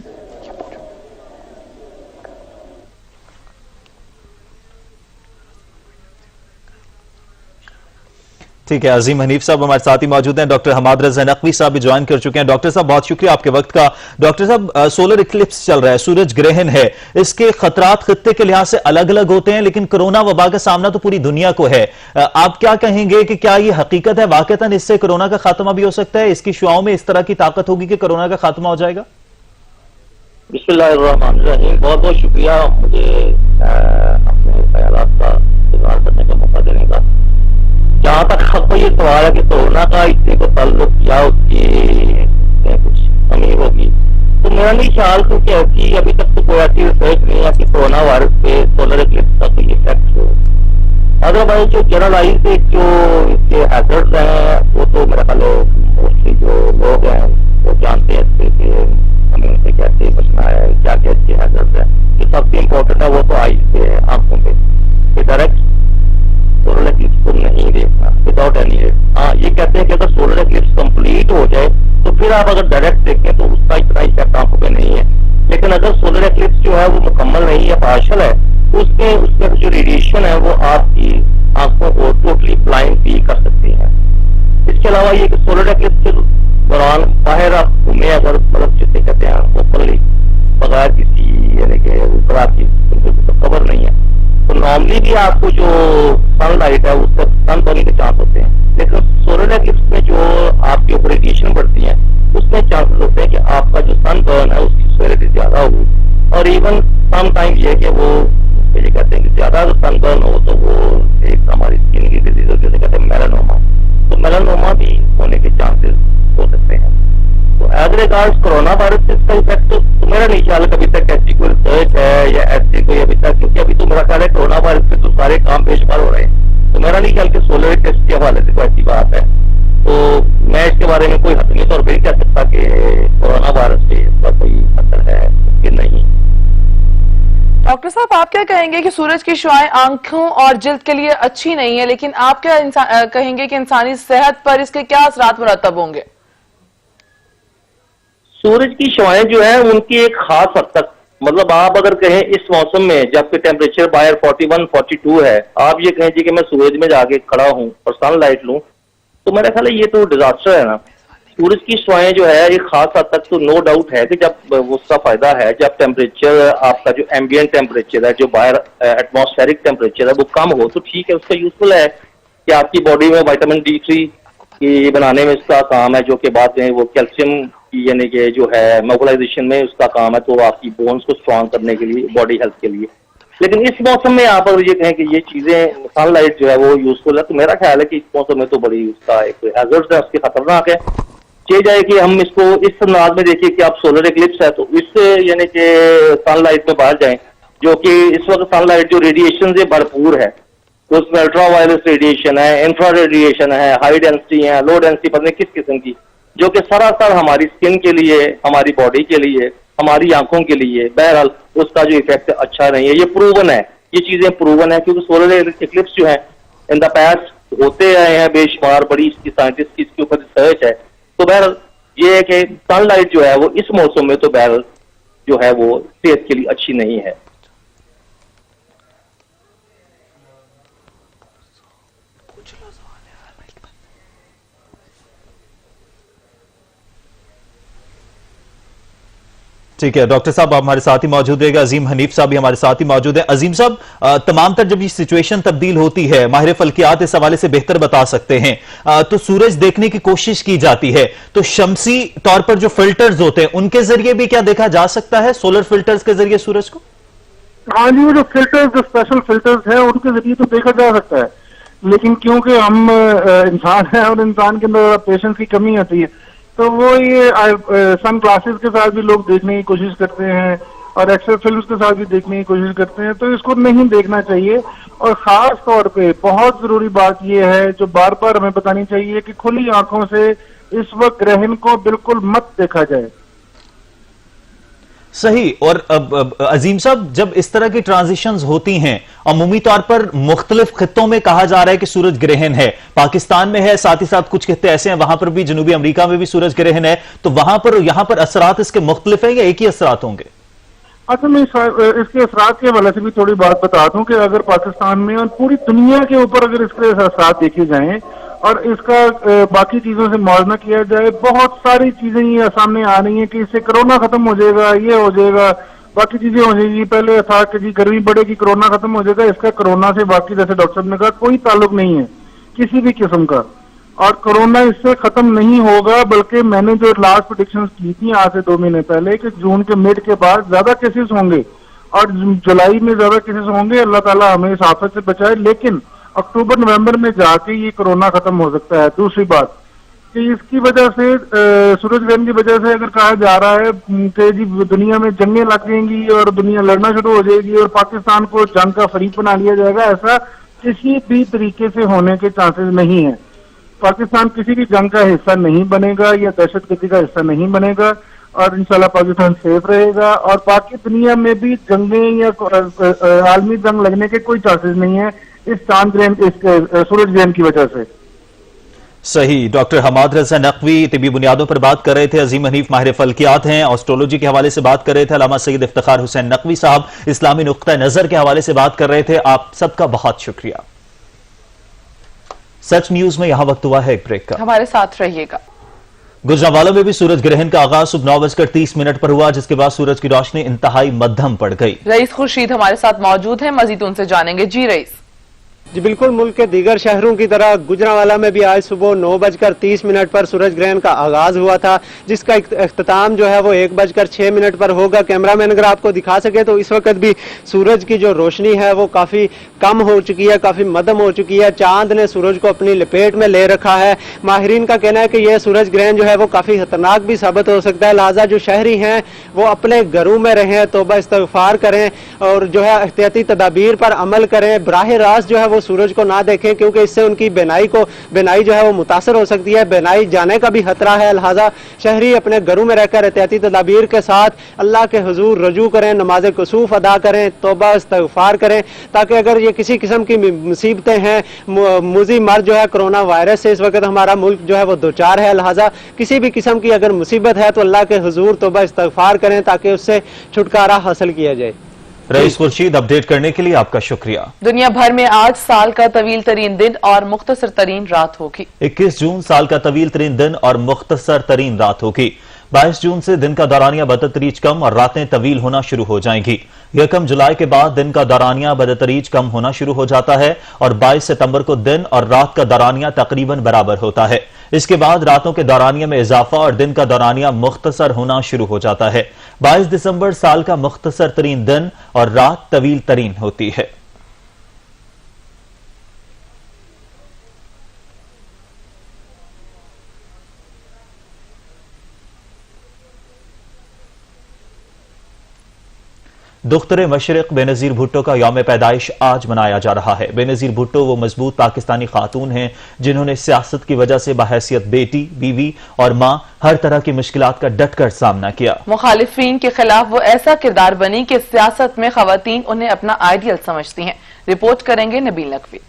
ठीक है, अजीम हनीफ साहब हमारे साथ ही मौजूद हैं। डॉक्टर हमाद रज़ा नकवी साहब भी ज्वाइन कर चुके हैं। डॉक्टर साहब, बहुत शुक्रिया आपके वक्त का। डॉक्टर साहब, सोलर इक्लिप्स चल रहा है, सूरज ग्रहण है, इसके खतरात खित्ते के लिहाज से अलग अलग होते हैं, लेकिन कोरोना वबा का सामना तो पूरी दुनिया को है। आप क्या कहेंगे कि क्या ये हकीकत है, वाकईतन इससे कोरोना का खात्मा भी हो सकता है? इसकी शुआओं में इस तरह की ताकत होगी कि कोरोना का खात्मा हो जाएगा? बिस्मिल्लाहिर्रहमानिर्रहीम। बहुत बहुत शुक्रिया मुझे अपने ख्यालात का इज़हार करने का मौका देने का। जहाँ तक आपको ये सवाल है कि कोरोना का इससे को ताल्लुक या उसकी कुछ मेरा नहीं ख्याल क्योंकि ऐसी अभी तक तो कोई ऐसी रिसर्च नहीं है कि कोरोना वायरस पे सोलर इक्लिप्स का कोई इफेक्ट हो। अदरवाइज जो जनरलाइज जो इसके हैजर्ड्स हैं वो तो मेरा ख्याल मोस्टली जो लोग हैं वो जानते हैं कि हमें उनसे कैसे बचना है, क्या क्या इसके हैजर्ड्स हैं। जो सबसे इम्पोर्टेंट है वो तो आई से आंखों पे डायरेक्ट सोलर इक्लिप्स को नहीं देखना विदाउट एनी। हाँ, ये कहते हैं कि अगर सोलर इक्लिप्स कंप्लीट हो जाए तो फिर आप अगर डायरेक्ट देखें तो उसका इतना इफेक्ट आंखों पे नहीं है। लेकिन अगर सोलर इक्लिप्स जो है वो मुकम्मल नहीं है, पार्शल है, तो उसके जो रेडिएशन है वो आपकी आंखों को टोटली ब्लाइंड भी कर सकती है। इसके अलावा ये कि सोलर इक्लिप्स के दौरान बाहर आप घूमे अगर मतलब जिसे कहते हैं ओपनली बगैर किसी यानी कि ऊपर आपकी कवर नहीं है तो नॉर्मली भी आपको जो सनलाइट है उससे सन बर्न के चांस होते हैं। लेकिन सोलर इक्लिप्स में जो आपके ऊपर रेडिएशन बढ़ती है उसमें चांसेस होते हैं कि आपका जो सन बर्न है उसकी सिवियरिटी ज्यादा हो। और इवन सम टाइम ये कि वो ये कहते हैं कि ज्यादा सन बर्न हो तो वो एक हमारी स्किन की डिजीज हो जिसे कहते हैं मेलानोमा, तो मेलानोमा भी होने के चांसेस हो सकते हैं। तो एज रिगार्ड्स कोरोना वायरस इसका इफेक्ट तो मेरा नहीं ख्याल कभी तक ऐसी कोई रिसर्च है या ऐसी कोई अभी तक, क्योंकि अभी तो मेरा ख्याल है कोरोना वायरस से तो सारे काम बेशुमार हो रहे हैं। तो मेरा नहीं ख्याल कि सोलर टेस्ट के हवाले से कोई ऐसी बात है। तो मैं इसके बारे में कोई हतमी तौर पर कह सकता कि कोरोना वायरस से इसका कोई असर है कि नहीं। डॉक्टर साहब, आप क्या कहेंगे कि सूरज की शुआएं आंखों और जिल्द के लिए अच्छी नहीं है, लेकिन आप क्या कहेंगे कि इंसानी सेहत पर इसके क्या असरात मुरतब होंगे? सूरज की शुआएं जो है उनकी एक खास हद तक, मतलब आप अगर कहें इस मौसम में जबकि टेम्परेचर बाहर 41-42 है, आप ये कहें जी कि मैं सूरज में जाके खड़ा हूं और सनलाइट लूं, तो मेरा ख्याल है ये तो डिजास्टर है ना। सूरज की शुआएं जो है एक खास हद तक तो नो डाउट है कि जब उसका फायदा है जब टेम्परेचर आपका जो एम्बियंट टेम्परेचर है, जो बाहर एटमॉस्फेरिक टेम्परेचर है वो कम हो तो ठीक है, उसका यूजफुल है कि आपकी बॉडी में विटामिन D3 की बनाने में उसका काम है, जो कि बाद में वो कैल्शियम की यानी कि जो है मोबिलाइजेशन में उसका काम है, तो आपकी बोन्स को स्ट्रॉन्ग करने के लिए, बॉडी हेल्थ के लिए। लेकिन इस मौसम में आप अगर ये कहें कि ये चीजें सनलाइट जो है वो यूजफुल है, तो मेरा ख्याल है कि इस मौसम में तो बड़ी उसका एक हैजर्ड है, उसके खतरनाक है। ये जाए कि हम इसको इस अंदाज में देखिए कि आप सोलर इक्लिप्स है तो इससे यानी कि सनलाइट में बाहर जाएं, जो कि इस वक्त सनलाइट जो रेडिएशन से भरपूर है, तो उसमें अल्ट्रावायलेट रेडिएशन है, इंफ्रारेड रेडिएशन है, हाई डेंसिटी है, लो डेंसिटी, पता नहीं किस किस्म की, जो कि सरासर हमारी स्किन के लिए, हमारी बॉडी के लिए, हमारी आंखों के लिए बहरहाल उसका जो इफेक्ट अच्छा नहीं है। ये प्रूवन है, ये चीजें प्रूवन है, क्योंकि सोलर इक्लिप्स जो है इन द पास्ट होते आए हैं बेशुमार, बड़ी इसकी साइंटिस्ट की इसके ऊपर रिसर्च है। तो बहरहाल ये है कि सनलाइट जो है वो इस मौसम में तो बहरहाल जो है वो सेहत के लिए अच्छी नहीं है। ठीक है डॉक्टर साहब, आप हमारे साथ ही मौजूद रहेगा। अजीम हनीफ साहब भी हमारे साथ ही मौजूद है। अजीम साहब, तमाम तर जब ये सिचुएशन तब्दील होती है, माहिर फल्कियात इस हवाले से बेहतर बता सकते हैं, तो सूरज देखने की कोशिश की जाती है, तो शमसी तौर पर जो फिल्टर्स होते हैं उनके जरिए भी क्या देखा जा सकता है, सोलर फिल्टर्स के जरिए सूरज को? हाँ जी, वो जो फिल्टर्स, जो स्पेशल फिल्टर्स है उनके जरिए तो देखा जा सकता है, लेकिन क्योंकि हम इंसान हैं और इंसान के अंदर पेशेंस की कमी आती है, तो वो ये सन ग्लासेस के साथ भी लोग देखने की कोशिश करते हैं और एक्सरे फिल्म्स के साथ भी देखने की कोशिश करते हैं, तो इसको नहीं देखना चाहिए। और खास तौर पे बहुत जरूरी बात ये है जो बार बार हमें बतानी चाहिए कि खुली आंखों से इस वक्त ग्रहण को बिल्कुल मत देखा जाए। सही। और अजीम साहब, जब इस तरह की ट्रांजिशंस होती हैं, अमूमी तौर पर मुख्तलिफ खित्तों में कहा जा रहा है कि सूरज ग्रहण है, पाकिस्तान में है, साथ ही साथ कुछ खित्ते ऐसे हैं वहां पर भी, जनूबी अमेरिका में भी सूरज ग्रहण है, तो वहां पर यहां पर असरात इसके मुख्तलिफ है या एक ही असरात होंगे? अच्छा, मैं इसके असरात के हवाले से भी थोड़ी बात बता दूं कि अगर पाकिस्तान में और पूरी दुनिया के ऊपर अगर इसके असरात देखे जाएं और इसका बाकी चीजों से मुआवजा किया जाए, बहुत सारी चीजें ये सामने आ रही हैं कि इससे कोरोना खत्म हो जाएगा, ये हो जाएगा, बाकी चीजें हो जाएगी। पहले था कि जी गर्मी बढ़ेगी, कोरोना खत्म हो जाएगा, इसका कोरोना से बाकी जैसे डॉक्टर साहब ने कहा कोई ताल्लुक नहीं है किसी भी किस्म का, और कोरोना इससे खत्म नहीं होगा। बल्कि मैंने जो लास्ट प्रेडिक्शंस की थी आज से 2 महीने पहले कि जून के मिड के बाद ज्यादा केसेस होंगे और जुलाई में ज्यादा केसेस होंगे, अल्लाह ताला हमें इस आफत से बचाए, लेकिन अक्टूबर नवंबर में जाके ये कोरोना खत्म हो सकता है। दूसरी बात, कि इसकी वजह से सूरज ग्रहण की वजह से अगर कहा जा रहा है कि जी दुनिया में जंगें लग जाएंगी और दुनिया लड़ना शुरू हो जाएगी और पाकिस्तान को जंग का फरीक बना लिया जाएगा, ऐसा किसी भी तरीके से होने के चांसेस नहीं है। पाकिस्तान किसी भी जंग का हिस्सा नहीं बनेगा या दहशतगर्दी का हिस्सा नहीं बनेगा और इंशाल्लाह पाकिस्तान सेफ रहेगा और बाकी दुनिया में भी जंगें या आलमी जंग लगने के कोई चांसेस नहीं है इस चांद ग्रहण, इस सूरज ग्रहण की वजह से। सही। डॉक्टर हमाद रजा नकवी तिबी बुनियादों पर बात कर रहे थे। अजीम हनीफ माहिर फल्कियात हैं, एस्ट्रोलॉजी के हवाले से बात कर रहे थे। अल्लामा सैयद इफ्तिखार हुसैन नकवी साहब इस्लामी नुक्ता नजर के हवाले से बात कर रहे थे। आप सबका बहुत शुक्रिया। सच न्यूज में यहां वक्त हुआ है एक ब्रेक का, हमारे साथ रहिएगा। गुजरांवाला में भी सूरज ग्रहण का आगाज सुबह 9:30 पर हुआ, जिसके बाद सूरज की रोशनी इंतहाई मध्यम पड़ गई। रईस खुर्शीद हमारे साथ मौजूद हैं, मजीद उनसे जानेंगे। जी रईस। जी बिल्कुल, मुल्क के दीगर शहरों की तरह गुजरांवाला में भी आज सुबह 9:30 पर सूरज ग्रहण का आगाज हुआ था, जिसका इख्तिताम जो है वो 1:06 पर होगा। कैमरामैन अगर आपको दिखा सके तो इस वक्त भी सूरज की जो रोशनी है वो काफी कम हो चुकी है, काफी मध्यम हो चुकी है। चांद ने सूरज को अपनी लपेट में ले रखा है। माहिरीन का कहना है कि यह सूरज ग्रहण जो है वो काफी खतरनाक भी साबित हो सकता है, लिहाजा जो शहरी हैं वो अपने घरों में रहें, तौबा इस्तगफार करें और जो है एहतियाती तदाबीर पर अमल करें। बराह रास्त जो है वो सूरज को ना देखें, क्योंकि इससे उनकी बेनाई जो है वो मुतासर हो सकती है, बेनाई जाने का भी खतरा है। लिहाजा शहरी अपने घरों में रहकर एहतियाती तदाबीर के साथ अल्लाह के हुजूर रजू करें, नमाज कुसूफ अदा करें, तौबा इस्तगफार करें, ताकि अगर ये किसी किस्म की मुसीबतें हैं, मुजी मर जो है कोरोना वायरस से इस वक्त हमारा मुल्क जो है वो दो चार है, लिहाजा किसी भी किस्म की अगर मुसीबत है तो अल्लाह के हुजूर तौबा इस्तगफार करें ताकि उससे छुटकारा हासिल किया जाए। रईस खुर्शीद, अपडेट करने के लिए आपका शुक्रिया। दुनिया भर में आज साल का तवील तरीन दिन और मुख्तसर तरीन रात होगी। 21 जून साल का तवील तरीन दिन और मुख्तसर तरीन रात होगी। 22 जून से दिन का दौरानिया बदतरीज कम और रातें तवील होना शुरू हो जाएंगी। 1 जुलाई के बाद दिन का दौरानिया बदतरीज कम होना शुरू हो जाता है और 22 सितंबर को दिन और रात का दौरानिया तकरीबन बराबर होता है। इसके बाद रातों के दौरानिया में इजाफा और दिन का दौरानिया मुख्तसर होना शुरू हो जाता है। 22 दिसंबर साल का मुख्तसर तरीन दिन और रात तवील तरीन होती है। दुख्तर मशरिक बेनजीर भुट्टो का यौम पैदाइश आज मनाया जा रहा है। बेनजीर भुट्टो वो मजबूत पाकिस्तानी खातून हैं जिन्होंने सियासत की वजह से बहैसियत बेटी, बीवी और मां हर तरह की मुश्किलात का डटकर सामना किया। मुखालिफिन के खिलाफ वो ऐसा किरदार बनी कि सियासत में खवातीन उन्हें अपना आइडियल समझती हैं। रिपोर्ट करेंगे नबील नकवी।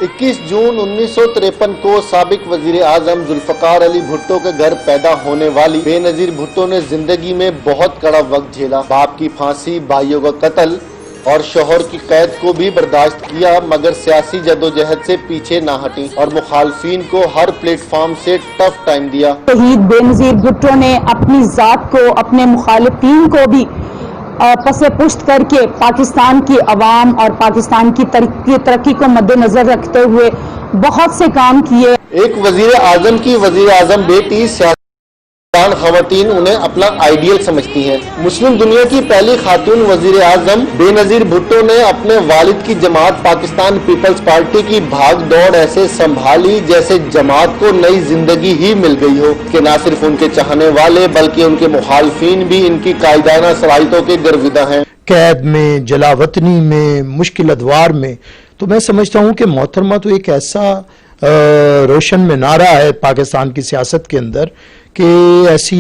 इक्कीस जून 1953 को साबिक वजीर आजम जुल्फकार अली भुट्टो के घर पैदा होने वाली बेनजीर भुट्टो ने जिंदगी में बहुत कड़ा वक्त झेला। बाप की फांसी, भाइयों का कत्ल और शोहर की कैद को भी बर्दाश्त किया, मगर सियासी जदोजहद से पीछे ना हटी और मुखालफीन को हर प्लेटफॉर्म से टफ टाइम दिया। शहीद बेनजीर भुट्टो ने अपनी जात को, अपने मुखालिफीन को भी पसे पुश्त करके पाकिस्तान की अवाम और पाकिस्तान की तरक्की को मद्देनजर रखते हुए बहुत से काम किए। एक वजीर आजम की वजीर आजम बेटी खवातीन उन्हें अपना आइडियल समझती हैं। मुस्लिम दुनिया की पहली खातून वजीर आजम बेनजीर भुट्टो ने अपने वालिद की जमात पाकिस्तान पीपल्स पार्टी की भाग दौड़ ऐसे संभाली जैसे जमात को नई जिंदगी ही मिल गई हो कि न सिर्फ उनके चाहने वाले बल्कि उनके मुखालफीन भी इनकी कायदाना सलाहियतों के गर्विदा हैं। कैद में, जलावतनी में, मुश्किल अदवार में, तो मैं समझता हूँ कि मोहतरमा तो एक ऐसा रोशन मीनारा है पाकिस्तान की सियासत के अंदर कि ऐसी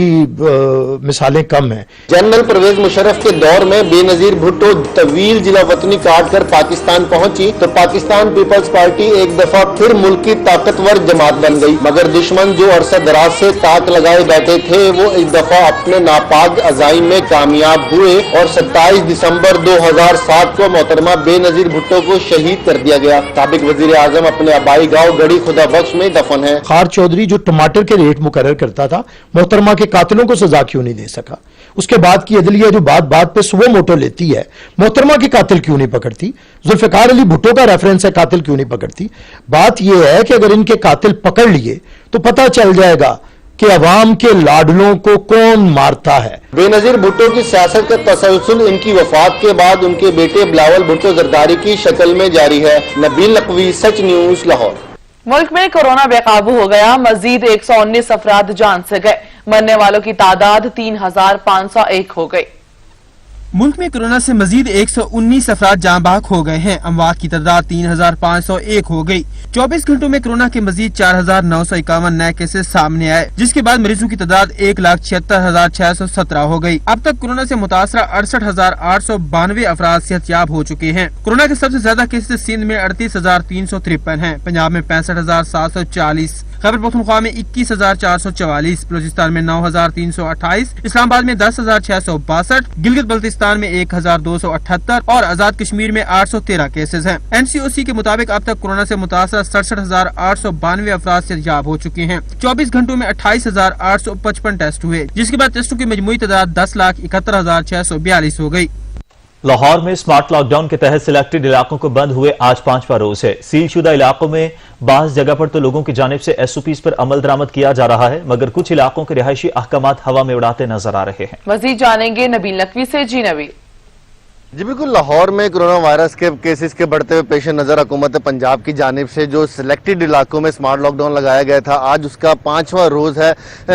मिसालें कम हैं। जनरल परवेज मुशर्रफ के दौर में बेनजीर भुट्टो तवील जिला वतनी काट कर पाकिस्तान पहुंची तो पाकिस्तान पीपल्स पार्टी एक दफा फिर मुल्क की ताकतवर जमात बन गई, मगर दुश्मन जो अरसा दराज से ताक लगाए बैठे थे वो एक दफा अपने नापाक अजाइम में कामयाब हुए और 27 दिसंबर 2007 को मोहतरमा बेनजीर भुट्टो को शहीद कर दिया गया। साबिक वजीर आजम अपने आबाई गाँव गढ़ी खुदा बख्श में दफन है। खार चौधरी जो टमाटर के रेट मुकर्रर करता था, मोहतरमा के कातिलों को सजा क्यों नहीं दे सका? उसके बाद की अदलिया जो बात बात पे सुबह मोटो लेती है, मोहतरमा के कातिल क्यों नहीं पकड़ती? जुल्फिकार अली भुट्टो का रेफरेंस है, कातिल क्यों नहीं पकड़ती? बात यह है कि अगर इनके कातिल पकड़ लिए तो पता चल जाएगा कि अवाम के लाडलों को कौन मारता है। बेनजीर भुट्टो की सियासत का तसलसल इनकी वफात के बाद उनके बेटे बिलावल भुट्टो जरदारी की शक्ल में जारी है। नबील नकवी, सच न्यूज, लाहौर। मुल्क में कोरोना बेकाबू हो गया, मजीद 119 अफराद जान से गए, मरने वालों की तादाद 3501 हो गई। मुल्क में कोरोना से मजीद 119 अफराद जाँ बहक हो गए हैं। अमवात की तादाद 3501 हो गई। 24 घंटों में कोरोना के मजीद 4951 नए केसेस सामने आए, जिसके बाद मरीजों की तादाद 1,76,617 हो गई। अब तक कोरोना से मुतासरा 68,892 अफराद सेहतयाब हो चुके हैं। कोरोना के सबसे ज्यादा केसेस सिंध में 38,353 हैं, पंजाब में 65,740, खैबर पख्तूनख्वा में 21,444, बलूचिस्तान में 9,328, इस्लामाबाद में 10,662, गिलगित बल्तिस्तान में 1,278 और आजाद कश्मीर में 813 केसेस हैं। NCOC के मुताबिक अब तक कोरोना से मुतासरा 67,892 अफराद सेहतयाब हो चुके हैं। 24 घंटों में 28,855 टेस्ट हुए, जिसके बाद टेस्टों की मजमूई तादाद 10,71,642 हो गई। लाहौर में स्मार्ट लॉकडाउन के तहत सिलेक्टेड इलाकों को बंद हुए आज 5वां रोज है। सीलशुदा इलाकों में बाज़ जगह पर तो लोगों की जानिब से SOPs पर अमल दरामद किया जा रहा है, मगर कुछ इलाकों के रिहायशी अहकामात हवा में उड़ाते नजर आ रहे हैं। मजीद जानेंगे नबील नकवी से। जी नबील। जी बिल्कुल, लाहौर में कोरोना वायरस के केसेस के बढ़ते हुए पेश नज़र हुकूमत पंजाब की जानिब से जो सिलेक्टेड इलाकों में स्मार्ट लॉकडाउन लगाया गया था, आज उसका 5वां रोज़ है।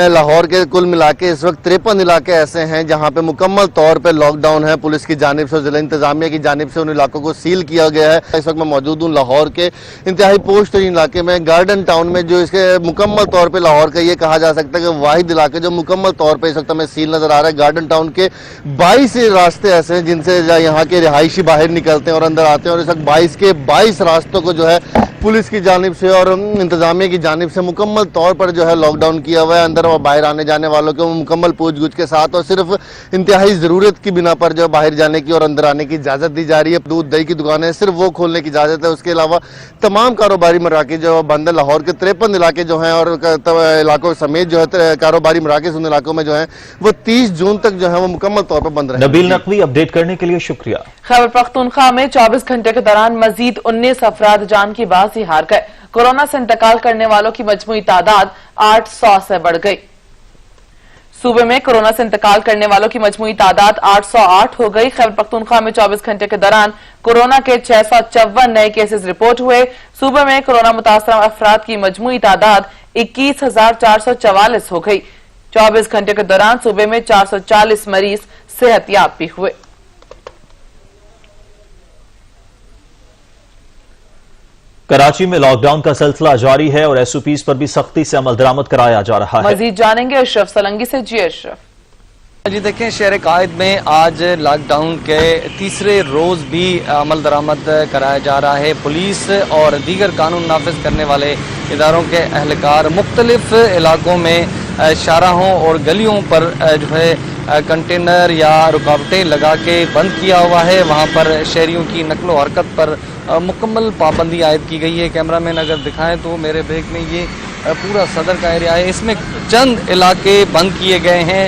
लाहौर के कुल मिला के इस वक्त 53 इलाके ऐसे हैं जहां पे मुकम्मल तौर पे लॉकडाउन है। पुलिस की जानिब से, जिला इंतजामिया की जानिब से उन इलाकों को सील किया गया है। इस वक्त मैं मौजूद हूँ लाहौर के इंतहाई पोस्ट इलाके में, गार्डन टाउन में, जो इसके मुकम्मल तौर पर लाहौर का ये कहा जा सकता है कि वाहिद इलाके जो मुकम्मल तौर पर इस वक्त हमें सील नजर आ रहा है। गार्डन टाउन के 22 रास्ते ऐसे हैं जिनसे यहाँ के रिहायशी बाहर निकलते हैं और अंदर आते हैं, और इस वक्त 22 के 22 रास्तों को जो है पुलिस की जानिब से और इंतजामिया की जानिब से मुकम्मल तौर पर जो है लॉकडाउन किया हुआ है। अंदर और बाहर आने जाने वालों को मुकम्मल पूछ-गुछ के साथ और सिर्फ इंतहाई जरूरत की बिना पर जो बाहर जाने की और अंदर आने की इजाजत दी जा रही है। दूध दही की दुकानें सिर्फ वो खोलने की इजाजत है, उसके अलावा तमाम कारोबारी मराकज़ जो बंद है। लाहौर के 53 इलाके जो हैं और इलाकों समेत जो है कारोबारी मराकज़ उन इलाकों में जो है वो 30 जून तक जो है वो मुकम्मल तौर पर बंद रहे। नबील नकवी, अपडेट करने के लिए शुक्रिया। खैबर पख्तूनख्वा में 24 घंटे के दौरान मजीद 19 अफराद जान की बाजी हार गए। कोरोना से इंतकाल करने वालों की मजमूई तादाद 800 से बढ़ गई। सूबे में कोरोना से इंतकाल करने वालों की मजमूई तादाद 808 हो गई। खैबर पख्तूनख्वा में 24 घंटे के दौरान कोरोना के 654 नए केसेस रिपोर्ट हुए। सूबे में कोरोना मुतासरा अफराद की मजमूई तादाद 21,444 हो गई। 24 घंटे के दौरान सूबे में 440 मरीज सेहतयाब भी हुए। कराची में लॉकडाउन का सिलसिला जारी है और SOPs पर भी सख्ती से अमल दरामद कराया जा रहा है। मजीद जानेंगे अशरफ सलंगी से। जी अशरफ। जी देखें, शहर कायद में आज लॉकडाउन के तीसरे रोज भी अमल दरामद कराया जा रहा है। पुलिस और दीगर कानून नाफिज करने वाले इदारों के अहलकार मुख्तलिफ इलाकों में शाहराहों और गलियों पर जो है कंटेनर या रुकावटें लगा के बंद किया हुआ है। वहाँ पर शहरियों की नकलो हरकत पर मुकम्मल पाबंदी आयद की गई है। कैमरामैन अगर दिखाएं तो मेरे बैग में ये पूरा सदर का एरिया है। इसमें चंद इलाके बंद किए गए हैं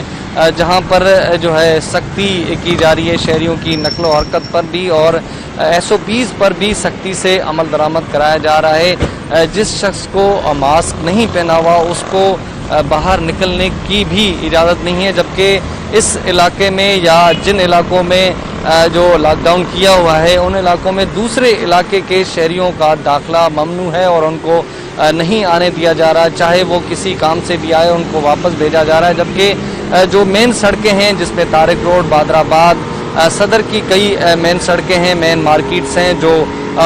जहां पर जो है सख्ती की जा रही है शहरियों की नकलो हरकत पर भी और SOPs पर भी सख्ती से अमल दरामद कराया जा रहा है। जिस शख्स को मास्क नहीं पहना हुआ उसको बाहर निकलने की भी इजाज़त नहीं है, जबकि इस इलाके में या जिन इलाकों में जो लॉकडाउन किया हुआ है उन इलाकों में दूसरे इलाके के शहरियों का दाखिला ममनू है और उनको नहीं आने दिया जा रहा। चाहे वो किसी काम से भी आए उनको वापस भेजा जा रहा है। जबकि जो मेन सड़कें हैं जिसमें तारिक रोड, बादराबाद, सदर की कई मेन सड़कें हैं, मेन मार्केट्स हैं जो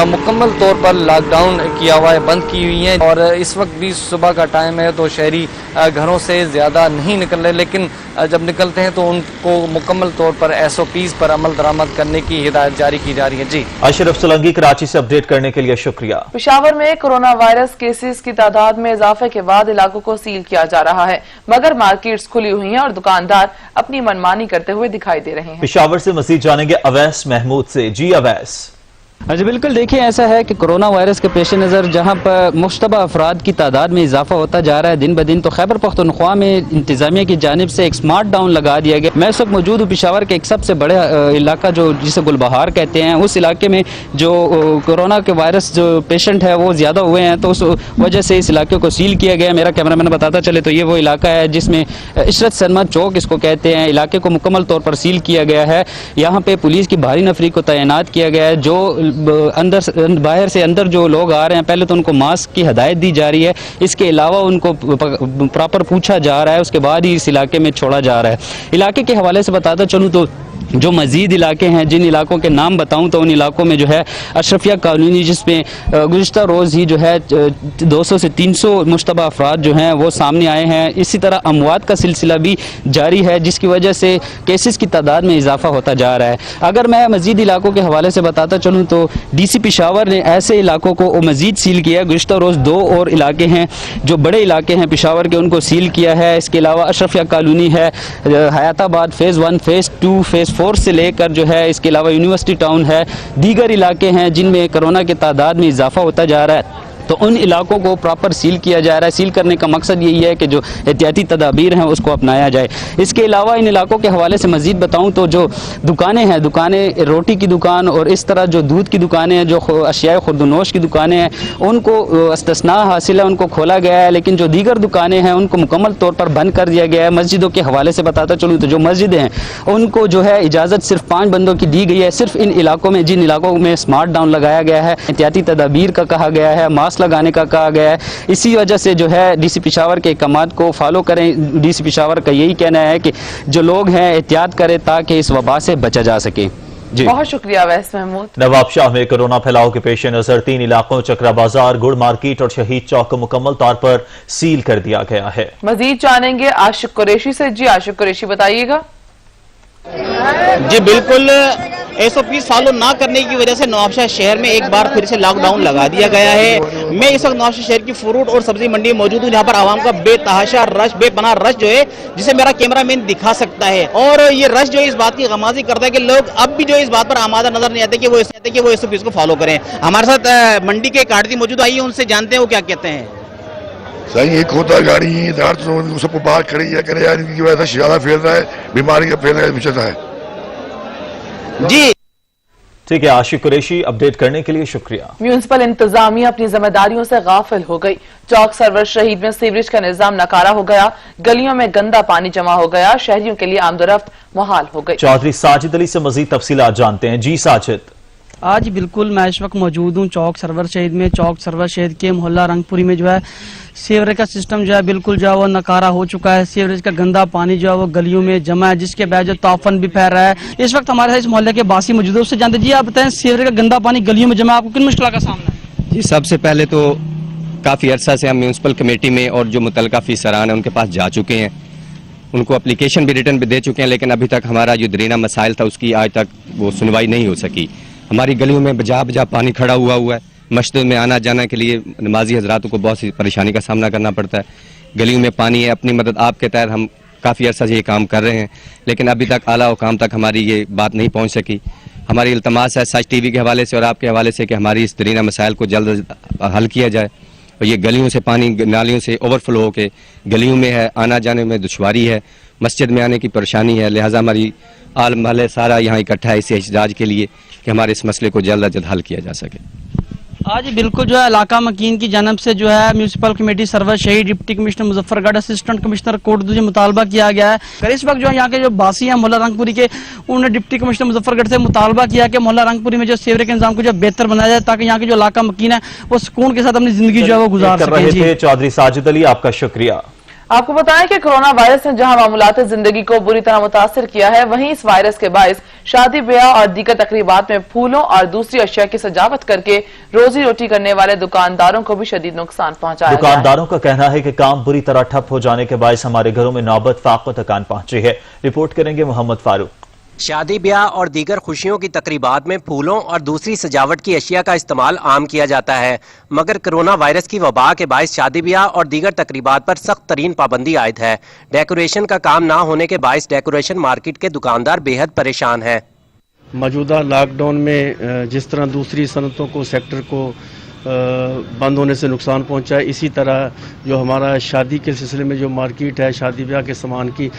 मुकम्मल तौर पर लॉकडाउन किया हुआ है, बंद की हुई हैं। और इस वक्त भी सुबह का टाइम है तो शहरी घरों से ज़्यादा नहीं निकल रहे, लेकिन जब निकलते हैं तो उनको मुकम्मल तौर पर SOPs पर अमल दरामद करने की हिदायत जारी की जा रही है। जी अशरफ सलंगी, कराची से अपडेट करने के लिए शुक्रिया। पेशावर में कोरोना वायरस केसेस की तादाद में इजाफे के बाद इलाकों को सील किया जा रहा है, मगर मार्केट्स खुली हुई हैं और दुकानदार अपनी मनमानी करते हुए दिखाई दे रहे हैं। पेशावर से मजीद जानेंगे अवैस महमूद से। जी अवैस। जी बिल्कुल, देखिए ऐसा है कि कोरोना वायरस के पेश नज़र जहाँ पर मुश्तबा अफराद की तादाद में इजाफा होता जा रहा है दिन ब दिन, तो खैबर पख्तूनख्वा में इंतज़ामिया की जानिब से एक स्मार्ट डाउन लगा दिया गया। मैं इस वक्त मौजूद हूँ पेशावर के एक सबसे बड़े इलाका जो जिसे गुलबहार कहते हैं, उस इलाके में जो कोरोना के वायरस जो पेशेंट है वो ज़्यादा हुए हैं, तो उस वजह से इस इलाके को सील किया गया। मेरा कैमरा मैन बताता चले तो ये वो इलाका है जिसमें इशरत सनमा चौक इसको कहते हैं, इलाके को मुकम्मल तौर पर सील किया गया है। यहाँ पर पुलिस की भारी नफरी को तैनात किया गया है। जो बाहर से अंदर जो लोग आ रहे हैं, पहले तो उनको मास्क की हदायत दी जा रही है, इसके अलावा उनको प्रॉपर पूछा जा रहा है, उसके बाद ही इस इलाके में छोड़ा जा रहा है। इलाके के हवाले से बताता चलूँ तो जो मज़ीद इलाके हैं, जिन इलाकों के नाम बताऊं तो उन इलाकों में जो है अशरफिया कॉलोनी, जिसमें गुज़िश्ता रोज़ ही जो है 200 से 300 मुश्तबा अफराद जो हैं वो सामने आए हैं। इसी तरह अमवात का सिलसिला भी जारी है, जिसकी वजह से केसेस की तादाद में इजाफा होता जा रहा है। अगर मैं मज़ीद इलाकों के हवाले से बताता चलूँ तो DC पेशावर ने ऐसे इलाकों को मज़ीद सील किया है। गुज़िश्ता रोज़ 2 और इलाके हैं जो बड़े इलाके हैं पेशावर के, उनको सील किया है। इसके अलावा अशरफिया कॉलोनी है, हयाताबाद फ़ेज़ 1, फ़ेज़ 2, फ़ेज़ 4 से लेकर जो है, इसके अलावा यूनिवर्सिटी टाउन है, दीगर इलाके हैं जिनमें कोरोना की तादाद में इजाफा होता जा रहा है, तो उन इलाकों को प्रॉपर सील किया जा रहा है। सील करने का मकसद यही है कि जो एहतियाती तदाबीर हैं उसको अपनाया जाए। इसके अलावा इन इलाकों के हवाले से मज़ीद बताऊं तो जो दुकानें हैं, दुकानें रोटी की दुकान और इस तरह जो दूध की दुकानें हैं, जो अशियाए खुर्दनोश की दुकानें हैं, उनको इस्तिस्ना हासिल है, उनको खोला गया है, लेकिन जो दीगर दुकानें हैं उनको मुकम्मल तौर पर बंद कर दिया गया है। मस्जिदों के हवाले से बताता चलूँ तो जो मस्जिदें हैं उनको जो है इजाज़त सिर्फ 5 बंदों की दी गई है। सिर्फ इन इलाकों में, जिन इलाकों में स्मार्ट डाउन लगाया गया है, एहतियाती तदाबीर का कहा गया है, मास्क लगाने का कहा गया है। इसी वजह से जो है DC पेशावर के अहकामात को फॉलो करें। DC पेशावर का यही कहना है कि जो लोग हैं एहतियात करें ताकि इस वबा से बचा जा सके। जी बहुत शुक्रिया वैस महमूद। नवाबशाह में कोरोना फैलाव के पेश नजर 3 इलाकों चकरा बाजार, गुड़ मार्केट और शहीद चौक को मुकम्मल तौर पर सील कर दिया गया है। मजीद जानेंगे आशिक कुरैशी से। जी आशिक कुरैशी बताइएगा। जी बिल्कुल, SOP फॉलो ना करने की वजह से नवाबशाह शहर में एक बार फिर से लॉकडाउन लगा दिया गया है। मैं इस वक्त नवाबशाह शहर की फ्रूट और सब्जी मंडी में मौजूद हूँ, जहाँ पर आवाम का बेतहाशा रश, बेपनाह रश जो है, जिसे मेरा कैमरामैन दिखा सकता है। और ये रश जो है इस बात की गमाजी करता है कि लोग अब भी जो इस बात पर आमादा नजर नहीं आते कि वो SOP को फॉलो करें। हमारे साथ मंडी के काटती मौजूद आई है, उनसे जानते हैं वो क्या कहते हैं। सही एक होता गाड़ी सबको बाहर खड़ी है, करे यार इनकी वजह से ज्यादा फैल रहा है, बीमारी का फैलना है। जी ठीक है, आशिक कुरैशी अपडेट करने के लिए शुक्रिया। म्यूनिसिपल इंतजामिया अपनी जिम्मेदारियों से गाफिल हो गई। चौक सरवर शहीद में सीवरेज का निजाम नकारा हो गया, गलियों में गंदा पानी जमा हो गया, शहरियों के लिए आमदोरफ्त मुहाल हो गई। चौधरी साजिद अली से मजीद तफसीलात जानते हैं। जी साजिद। आज बिल्कुल मैं इस वक्त मौजूद हूँ चौक सरवर शहीद में। चौक सरवर शहीद के मोहल्ला रंगपुरी में जो है सीवरेज का सिस्टम जो है बिल्कुल जो है वो नकारा हो चुका है। सीवरेज का गंदा पानी जो है वो गलियों में जमा है, जिसके बाद जो ताफन भी फैल रहा है। इस वक्त हमारे साथ इस मोहल्ले के बासी मौजूद है, उससे जानते जी आप बताएं सीवरेज का गंदा पानी गलियों में जमा, आपको किन मुश्किल का सामना है? जी सबसे पहले तो काफ़ी अरसा से हम म्यूनसिपल कमेटी में और जो मुतलका अफसरान है उनके पास जा चुके हैं, उनको एप्लीकेशन भी रिटर्न भी दे चुके हैं, लेकिन अभी तक हमारा जो दरीना मसाइल था उसकी आज तक वो सुनवाई नहीं हो सकी। हमारी गलियों में बजा बजा पानी खड़ा हुआ है। मस्जिद में आना जाना के लिए नमाजी हजरातों को बहुत सी परेशानी का सामना करना पड़ता है। गलियों में पानी है। अपनी मदद आपके तहत हम काफ़ी अर्सा से ये काम कर रहे हैं, लेकिन अभी तक आला हुकाम तक हमारी ये बात नहीं पहुँच सकी। हमारी इल्तमास है सच TV के हवाले से और आपके हवाले से कि हमारी इस दरीना मसाइल को जल्द हल किया जाए। और ये गलियों से पानी नालियों से ओवरफ्लो होकर गलियों में है, आना जाने में दुश्वारी है, मस्जिद में आने की परेशानी है। लिहाजा हमारी आल महल सारा यहाँ इकट्ठा है इस एहतजाज के लिए कि हमारे इस मसले को जल्द अज जल्द हल किया जा सके। आज बिल्कुल जो है इलाका मकीन की जानब से जो है municipal committee Sarwar Shaheed, deputy commissioner Muzaffargarh, assistant commissioner Kot जो मुतालबा किया गया है। अगर इस वक्त जो है यहाँ के जो बासी हैं मोहल्ला रंगपुरी के, उन्होंने डिप्टी कमिश्नर मुजफ्फरगढ़ से मुतालबा किया कि मोहल्ला रंगपुरी में जो सीवरेज के निजाम को जो बेहतर बनाया जाए, ताकि यहाँ के जो इलाका मकीन है वो सुकून के साथ अपनी जिंदगी जो है वो गुजार सके। चौधरी साजिद अली, आपका शुक्रिया। आपको बताएं कि कोरोना वायरस ने जहां मामूलात जिंदगी को बुरी तरह मुतासर किया है, वहीं इस वायरस के बायस शादी ब्याह और दीगर तकरीबात में फूलों और दूसरी अशिया की सजावट करके रोजी रोटी करने वाले दुकानदारों को भी शदीद नुकसान पहुंचाया है। दुकानदारों का कहना है कि काम बुरी तरह ठप हो जाने के बायस हमारे घरों में नौबत फाक़ो तकान पहुंची है। रिपोर्ट करेंगे मोहम्मद फारूक। शादी ब्याह और दीगर खुशियों की तकरीबात में फूलों और दूसरी सजावट की अशिया का इस्तेमाल आम किया जाता है, मगर कोरोना वायरस की वबा के बायस शादी ब्याह और दीगर तकरीबात पर सख्त तरीन पाबंदी आयद है। डेकोरेशन का काम ना होने के बायस डेकोरेशन मार्केट के दुकानदार बेहद परेशान है। मौजूदा लॉकडाउन में जिस तरह दूसरी सनतों को सेक्टर को बंद होने से नुकसान पहुंचा है, इसी तरह जो हमारा शादी के सिलसिले में जो मार्केट है शादी ब्याह के सामान की,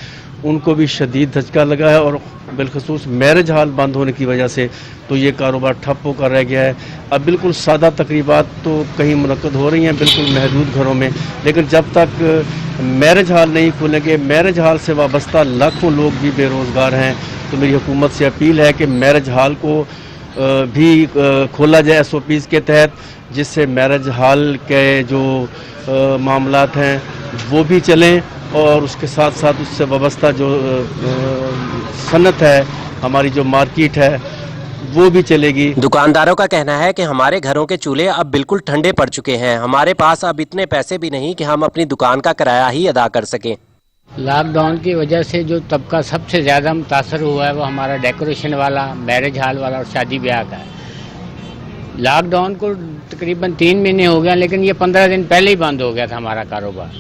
उनको भी शदीद धचका लगा है और बिलखसूस मैरिज हॉल बंद होने की वजह से तो ये कारोबार ठप होकर रह गया है। अब बिल्कुल सादा तकरीबात तो कहीं मुनक्कद हो रही हैं बिल्कुल महदूद घरों में, लेकिन जब तक मैरिज हॉल नहीं खुलेंगे, मैरिज हॉल से वाबस्ता लाखों लोग भी बेरोज़गार हैं, तो मेरी हुकूमत से अपील है कि मैरिज हॉल को भी खोला जाए SOPs के तहत, जिससे मैरिज हॉल के जो मामलात हैं वो भी चलें और उसके साथ साथ उससे वाबस्ता जो सनत है, हमारी जो मार्केट है, वो भी चलेगी। दुकानदारों का कहना है कि हमारे घरों के चूल्हे अब बिल्कुल ठंडे पड़ चुके हैं, हमारे पास अब इतने पैसे भी नहीं कि हम अपनी दुकान का किराया ही अदा कर सकें। लॉकडाउन की वजह से जो तबका सबसे ज़्यादा मुतासर हुआ है वो हमारा डेकोरेशन वाला, मैरिज हॉल वाला और शादी ब्याह का है। लॉकडाउन को तकरीबन 3 महीने हो गए, लेकिन ये 15 दिन पहले ही बंद हो गया था हमारा कारोबार,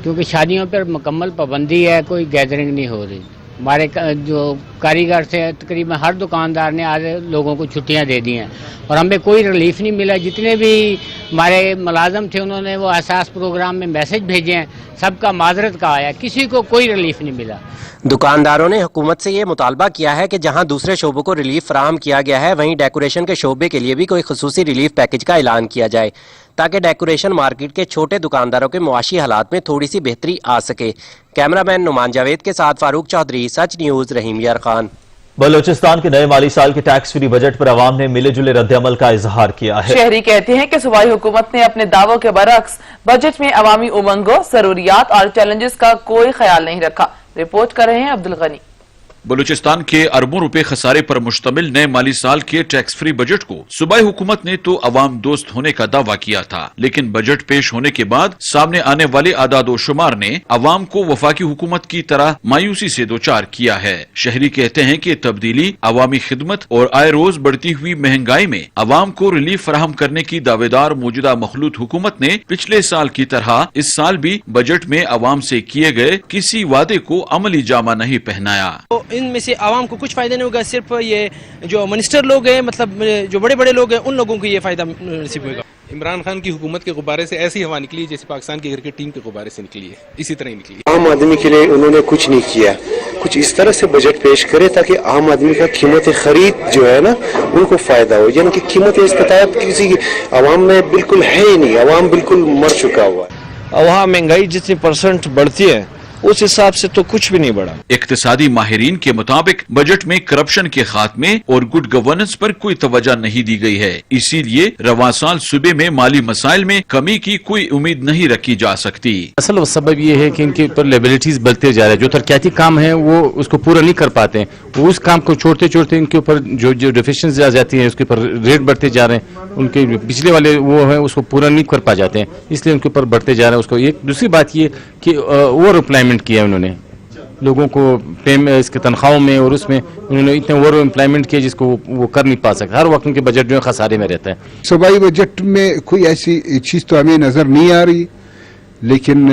क्योंकि शादियों पर मुकम्मल पाबंदी है, कोई गैदरिंग नहीं हो रही। हमारे जो कारीगर से तकरीबन हर दुकानदार ने आज लोगों को छुट्टियां दे दी हैं और हमें कोई रिलीफ नहीं मिला। जितने भी हमारे मुलाजम थे उन्होंने वो एहसास प्रोग्राम में मैसेज भेजे हैं, सबका माजरत कहा है, किसी को कोई रिलीफ नहीं मिला। दुकानदारों ने हुकूमत से ये मुतालबा किया है कि जहां दूसरे शोबों को रिलीफ फराहम किया गया है, वहीं डेकोरेशन के शोबे के लिए भी कोई खुसूसी रिलीफ पैकेज का ऐलान किया जाए, ताकि डेकोरेशन मार्केट के छोटे दुकानदारों के मुआशी हालात में थोड़ी सी बेहतरी आ सके। कैमरामैन नुमान जावेद के साथ फारूक चौधरी, सच न्यूज, रहीम यार खान। बलोचिस्तान के नए माली साल के टैक्स फ्री बजट पर अवाम ने मिले जुले रद्द-ए-अमल का इजहार किया है। शहरी कहते हैं कि सूबाई हुकूमत ने अपने दावों के बरअक्स बजट में अवामी उमंगों, जरूरियात और चैलेंजेस का कोई ख्याल नहीं रखा। रिपोर्ट कर रहे हैं अब्दुल गनी। बलूचिस्तान के अरबों रुपए खसारे पर मुश्तमिल नए माली साल के टैक्स फ्री बजट को सूबाई हुकूमत ने तो अवाम दोस्त होने का दावा किया था, लेकिन बजट पेश होने के बाद सामने आने वाले आदादो शुमार ने अवाम को वफाकी हुकूमत की तरह मायूसी से दोचार किया है। शहरी कहते हैं कि तब्दीली, अवामी खिदमत और आए रोज बढ़ती हुई महंगाई में अवाम को रिलीफ फराहम करने की दावेदार मौजूदा मखलूत हुकूमत ने पिछले साल की तरह इस साल भी बजट में अवाम से किए गए किसी वादे को अमली जामा नहीं पहनाया। इनमें से आवाम को कुछ फायदा नहीं होगा, सिर्फ ये जो मिनिस्टर लोग हैं, मतलब जो बड़े बड़े लोग हैं, उन लोगों को ये फायदा नसीब होगा। इमरान खान की हुकूमत के गुब्बारे से ऐसी हवा निकली जैसे पाकिस्तान की क्रिकेट टीम के गुब्बारे से निकली है, इसी तरह ही निकली। आम आदमी के लिए उन्होंने कुछ नहीं किया, कुछ इस तरह से बजट पेश करे ताकि आम आदमी का कीमत खरीद जो है ना उनको फायदा हो, यानी कि कीमत इस्तेताब किसी आवाम में बिल्कुल है ही नहीं, आवाम बिल्कुल मर चुका हुआ है। वहाँ महंगाई जितनी % बढ़ती है उस हिसाब से तो कुछ भी नहीं बढ़ा। इक्तिसादी माहिरीन के मुताबिक बजट में करप्शन के खात्मे और गुड गवर्नेंस पर कोई तवज्जो नहीं दी गई है, इसीलिए रवां साल सूबे में माली मसाइल में कमी की कोई उम्मीद नहीं रखी जा सकती। असल सबब ये है कि इनके ऊपर लेबिलिटीज बढ़ते जा रहे हैं, जो तरक्याती काम है वो उसको पूरा नहीं कर पाते हैं, वो उस काम को छोड़ते छोड़ते इनके ऊपर जो डिफिशिएंसी आ जाती है उसके ऊपर रेट बढ़ते जा रहे हैं, उनके पिछले वाले वो है उसको पूरा नहीं कर पा जाते हैं, इसलिए उनके ऊपर बढ़ते जा रहे हैं। उसको एक दूसरी बात ये कि ओवर एम्प्लॉयमेंट किया उन्होंने, लोगों को इसके तनख्वाहों में और उसमें उन्होंने इतने ओवर एम्प्लॉयमेंट किया जिसको वो कर नहीं पा सकते। हर वक्त उनके बजट जो है खसारे में रहता है। सूबाई बजट में कोई ऐसी चीज़ तो हमें नज़र नहीं आ रही, लेकिन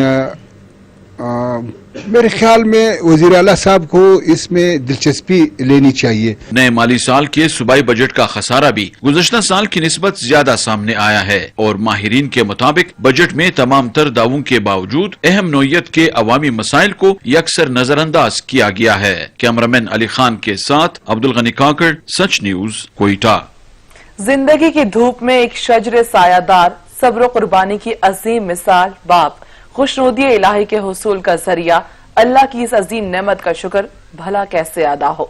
मेरे ख्याल में वज़ीर आला साहब को इसमें दिलचस्पी लेनी चाहिए। नए माली साल के सूबाई बजट का खसारा भी गुज़श्ता साल की निस्बत ज्यादा सामने आया है और माहिरीन के मुताबिक बजट में तमाम तर दावों के बावजूद अहम नौयत के अवामी मसाइल को यकसर नजरअंदाज किया गया है। कैमरामैन अली खान के साथ अब्दुल गनी काकड़, सच न्यूज, कोयटा। जिंदगी की धूप में एक शजर सायादार, सब्र कुर्बानी की अजीम मिसाल बाप, खुशनुदी इलाही के हुसूल का जरिया, अल्लाह की इस अजीम नेमत का शुक्र भला कैसे अदा हो।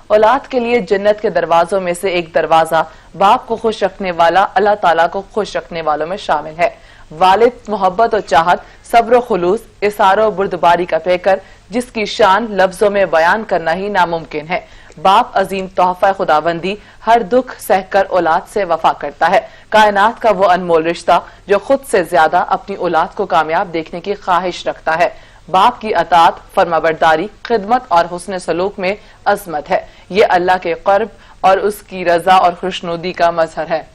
औलाद के लिए जन्नत के दरवाजों में से एक दरवाजा बाप को खुश रखने वाला अल्लाह ताला को खुश रखने वालों में शामिल है। वालिद मोहब्बत और चाहत, सब्र खुलूस, इसारो और बुर्दबारी का पैकर, जिसकी शान लफ्जों में बयान करना ही नामुमकिन है। बाप अजीम तोहफा खुदाबंदी, हर दुख सहकर औलाद से वफा करता है। कायनात का वो अनमोल रिश्ता जो खुद से ज्यादा अपनी औलाद को कामयाब देखने की ख्वाहिश रखता है। बाप की अतात, फरमाबरदारी, खिदमत और हुस्न सलूक में अजमत है। ये अल्लाह के क़र्ब और उसकी रजा और खुशनुदी का मजहर है।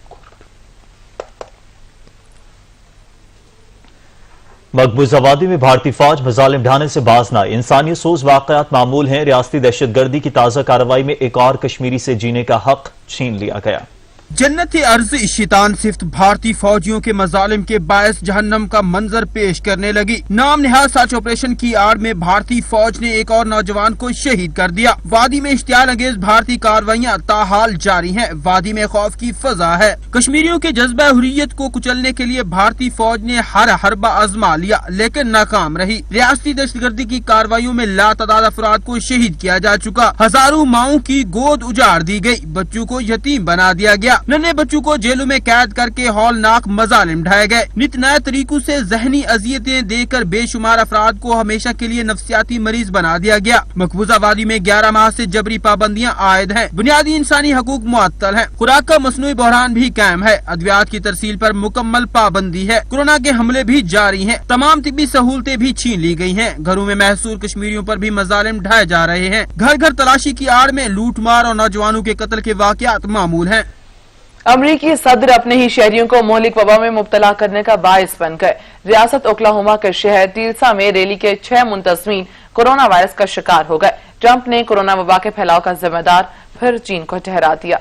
मकबूजा वादी में भारतीय फौज मजालिम ढाने से बाज न आई। इंसानियत सोज वाकयात मामूल हैं। रियासती दहशतगर्दी की ताज़ा कार्रवाई में एक और कश्मीरी से जीने का हक छीन लिया गया। जन्नत अर्ज शैतान सिफ्त भारतीय फौजियों के मजालिम के बायस जहन्नम का मंजर पेश करने लगी। नाम निहाद सर्च ऑपरेशन की आड़ में भारतीय फौज ने एक और नौजवान को शहीद कर दिया। वादी में इश्तियाल अंगेज भारतीय कार्रवाइयां ताहाल जारी हैं। वादी में खौफ की फजा है। कश्मीरियों के जज्बा हुर्रियत को कुचलने के लिए भारतीय फौज ने हर हरबा आजमा लिया, लेकिन नाकाम रही। रियासती दहशतगर्दी की कार्रवाइयों में लातादाद अफराद को शहीद किया जा चुका। हजारों माओं की गोद उजाड़ दी गई। बच्चों को यतीम बना दिया गया। नन्हे बच्चों को जेलों में कैद करके हौलनाक मजालिम ढाए गए। नित नए तरीकों से जहनी अजियतें देकर बेशुमार अफराद को हमेशा के लिए नफ्सियाती मरीज बना दिया गया। मकबूजा वादी में 11 माह से जबरी पाबंदियां आयद हैं। बुनियादी इंसानी हकूक मुअत्तल हैं। खुराक का मसनूई बहरान भी कायम है। अद्वियात की तरसील पर मुकम्मल पाबंदी है। कोरोना के हमले भी जारी हैं। तमाम तिब्बी सहूलतें भी छीन ली गई हैं। घरों में महसूर कश्मीरियों पर भी मजालिम ढाए जा रहे हैं। घर घर तलाशी की आड़ में लूटमार और नौजवानों के कत्ल के वाकयात मामूल हैं। अमरीकी सदर अपने ही शहरियों को मोहलिक वबा में मुब्तला करने का बाइस बन गए। रियासत ओक्लाहोमा के शहर टिल्सा में रैली के 6 मुंतज़मीन कोरोना वायरस का शिकार हो गए। ट्रंप ने कोरोना वबा के फैलाव का जिम्मेदार फिर चीन को ठहरा दिया।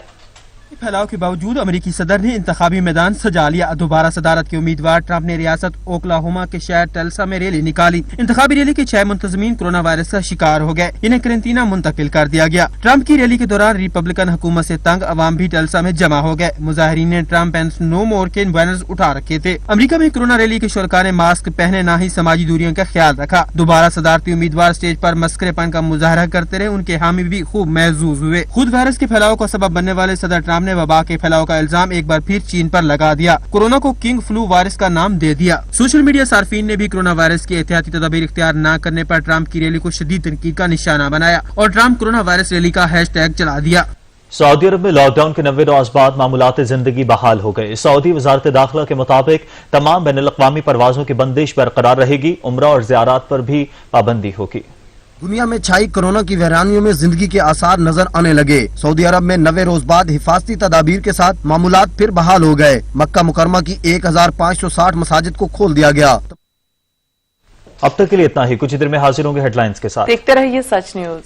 फैलाव के बावजूद अमेरिकी सदर ने इंतखाबी मैदान सजा लिया। दोबारा सदारत के उम्मीदवार ट्रंप ने रियासत ओक्लाहोमा के शहर टल्सा में रैली निकाली। इंतखाबी रैली के 6 मुंतज़मीन कोरोना वायरस का शिकार हो गए। इन्हें क्रेंटीना मुंतकिल कर दिया गया। ट्रंप की रैली के दौरान रिपब्लिकन हुकूमत से तंग अवाम भी टल्सा में जमा हो गए। मुजाहिरीन ने ट्रंप एंड नो मोर के बैनर्स उठा रखे थे। अमेरिका में कोरोना रैली के शुरका ने मास्क पहने न ही समाजी दूरियों का ख्याल रखा। दोबारा सदारती उम्मीदवार स्टेज पर मस्करेपन का मुजाहरा करते रहे। उनके हामी भी खूब महजूज हुए। खुद वायरस के फैलाव का सबब बनने वाले सदर ट्रंप ने वबा के फैलाव का इल्जाम एक बार फिर चीन पर लगा दिया। कोरोना को किंग फ्लू वायरस का नाम दे दिया। सोशल मीडिया सार्फिन ने भी कोरोना वायरस की एहतियाती तदाबीर इख्तियार न करने पर ट्रंप की रैली को शदीद तनकीद का निशाना बनाया और ट्रंप कोरोना वायरस रैली का हैशटैग चला दिया। सऊदी अरब में लॉकडाउन के 90 रोज बाद मामूलात जिंदगी बहाल हो गए। सऊदी वजारत दाखिला के मुताबिक तमाम बैनुल अक़वामी परवाजों की बंदिश बरकरार रहेगी। उम्रा और ज़ियारत पर भी पाबंदी होगी। दुनिया में छाई कोरोना की वीरानियों में जिंदगी के आसार नजर आने लगे। सऊदी अरब में 90 रोज बाद हिफाजती तदाबीर के साथ मामूलात फिर बहाल हो गए। मक्का मुकरमा की 1560 मसाजिद को खोल दिया गया। अब तक के लिए इतना ही। कुछ ही देर में हाजिर होंगे हेडलाइंस के साथ। देखते रहिए सच न्यूज।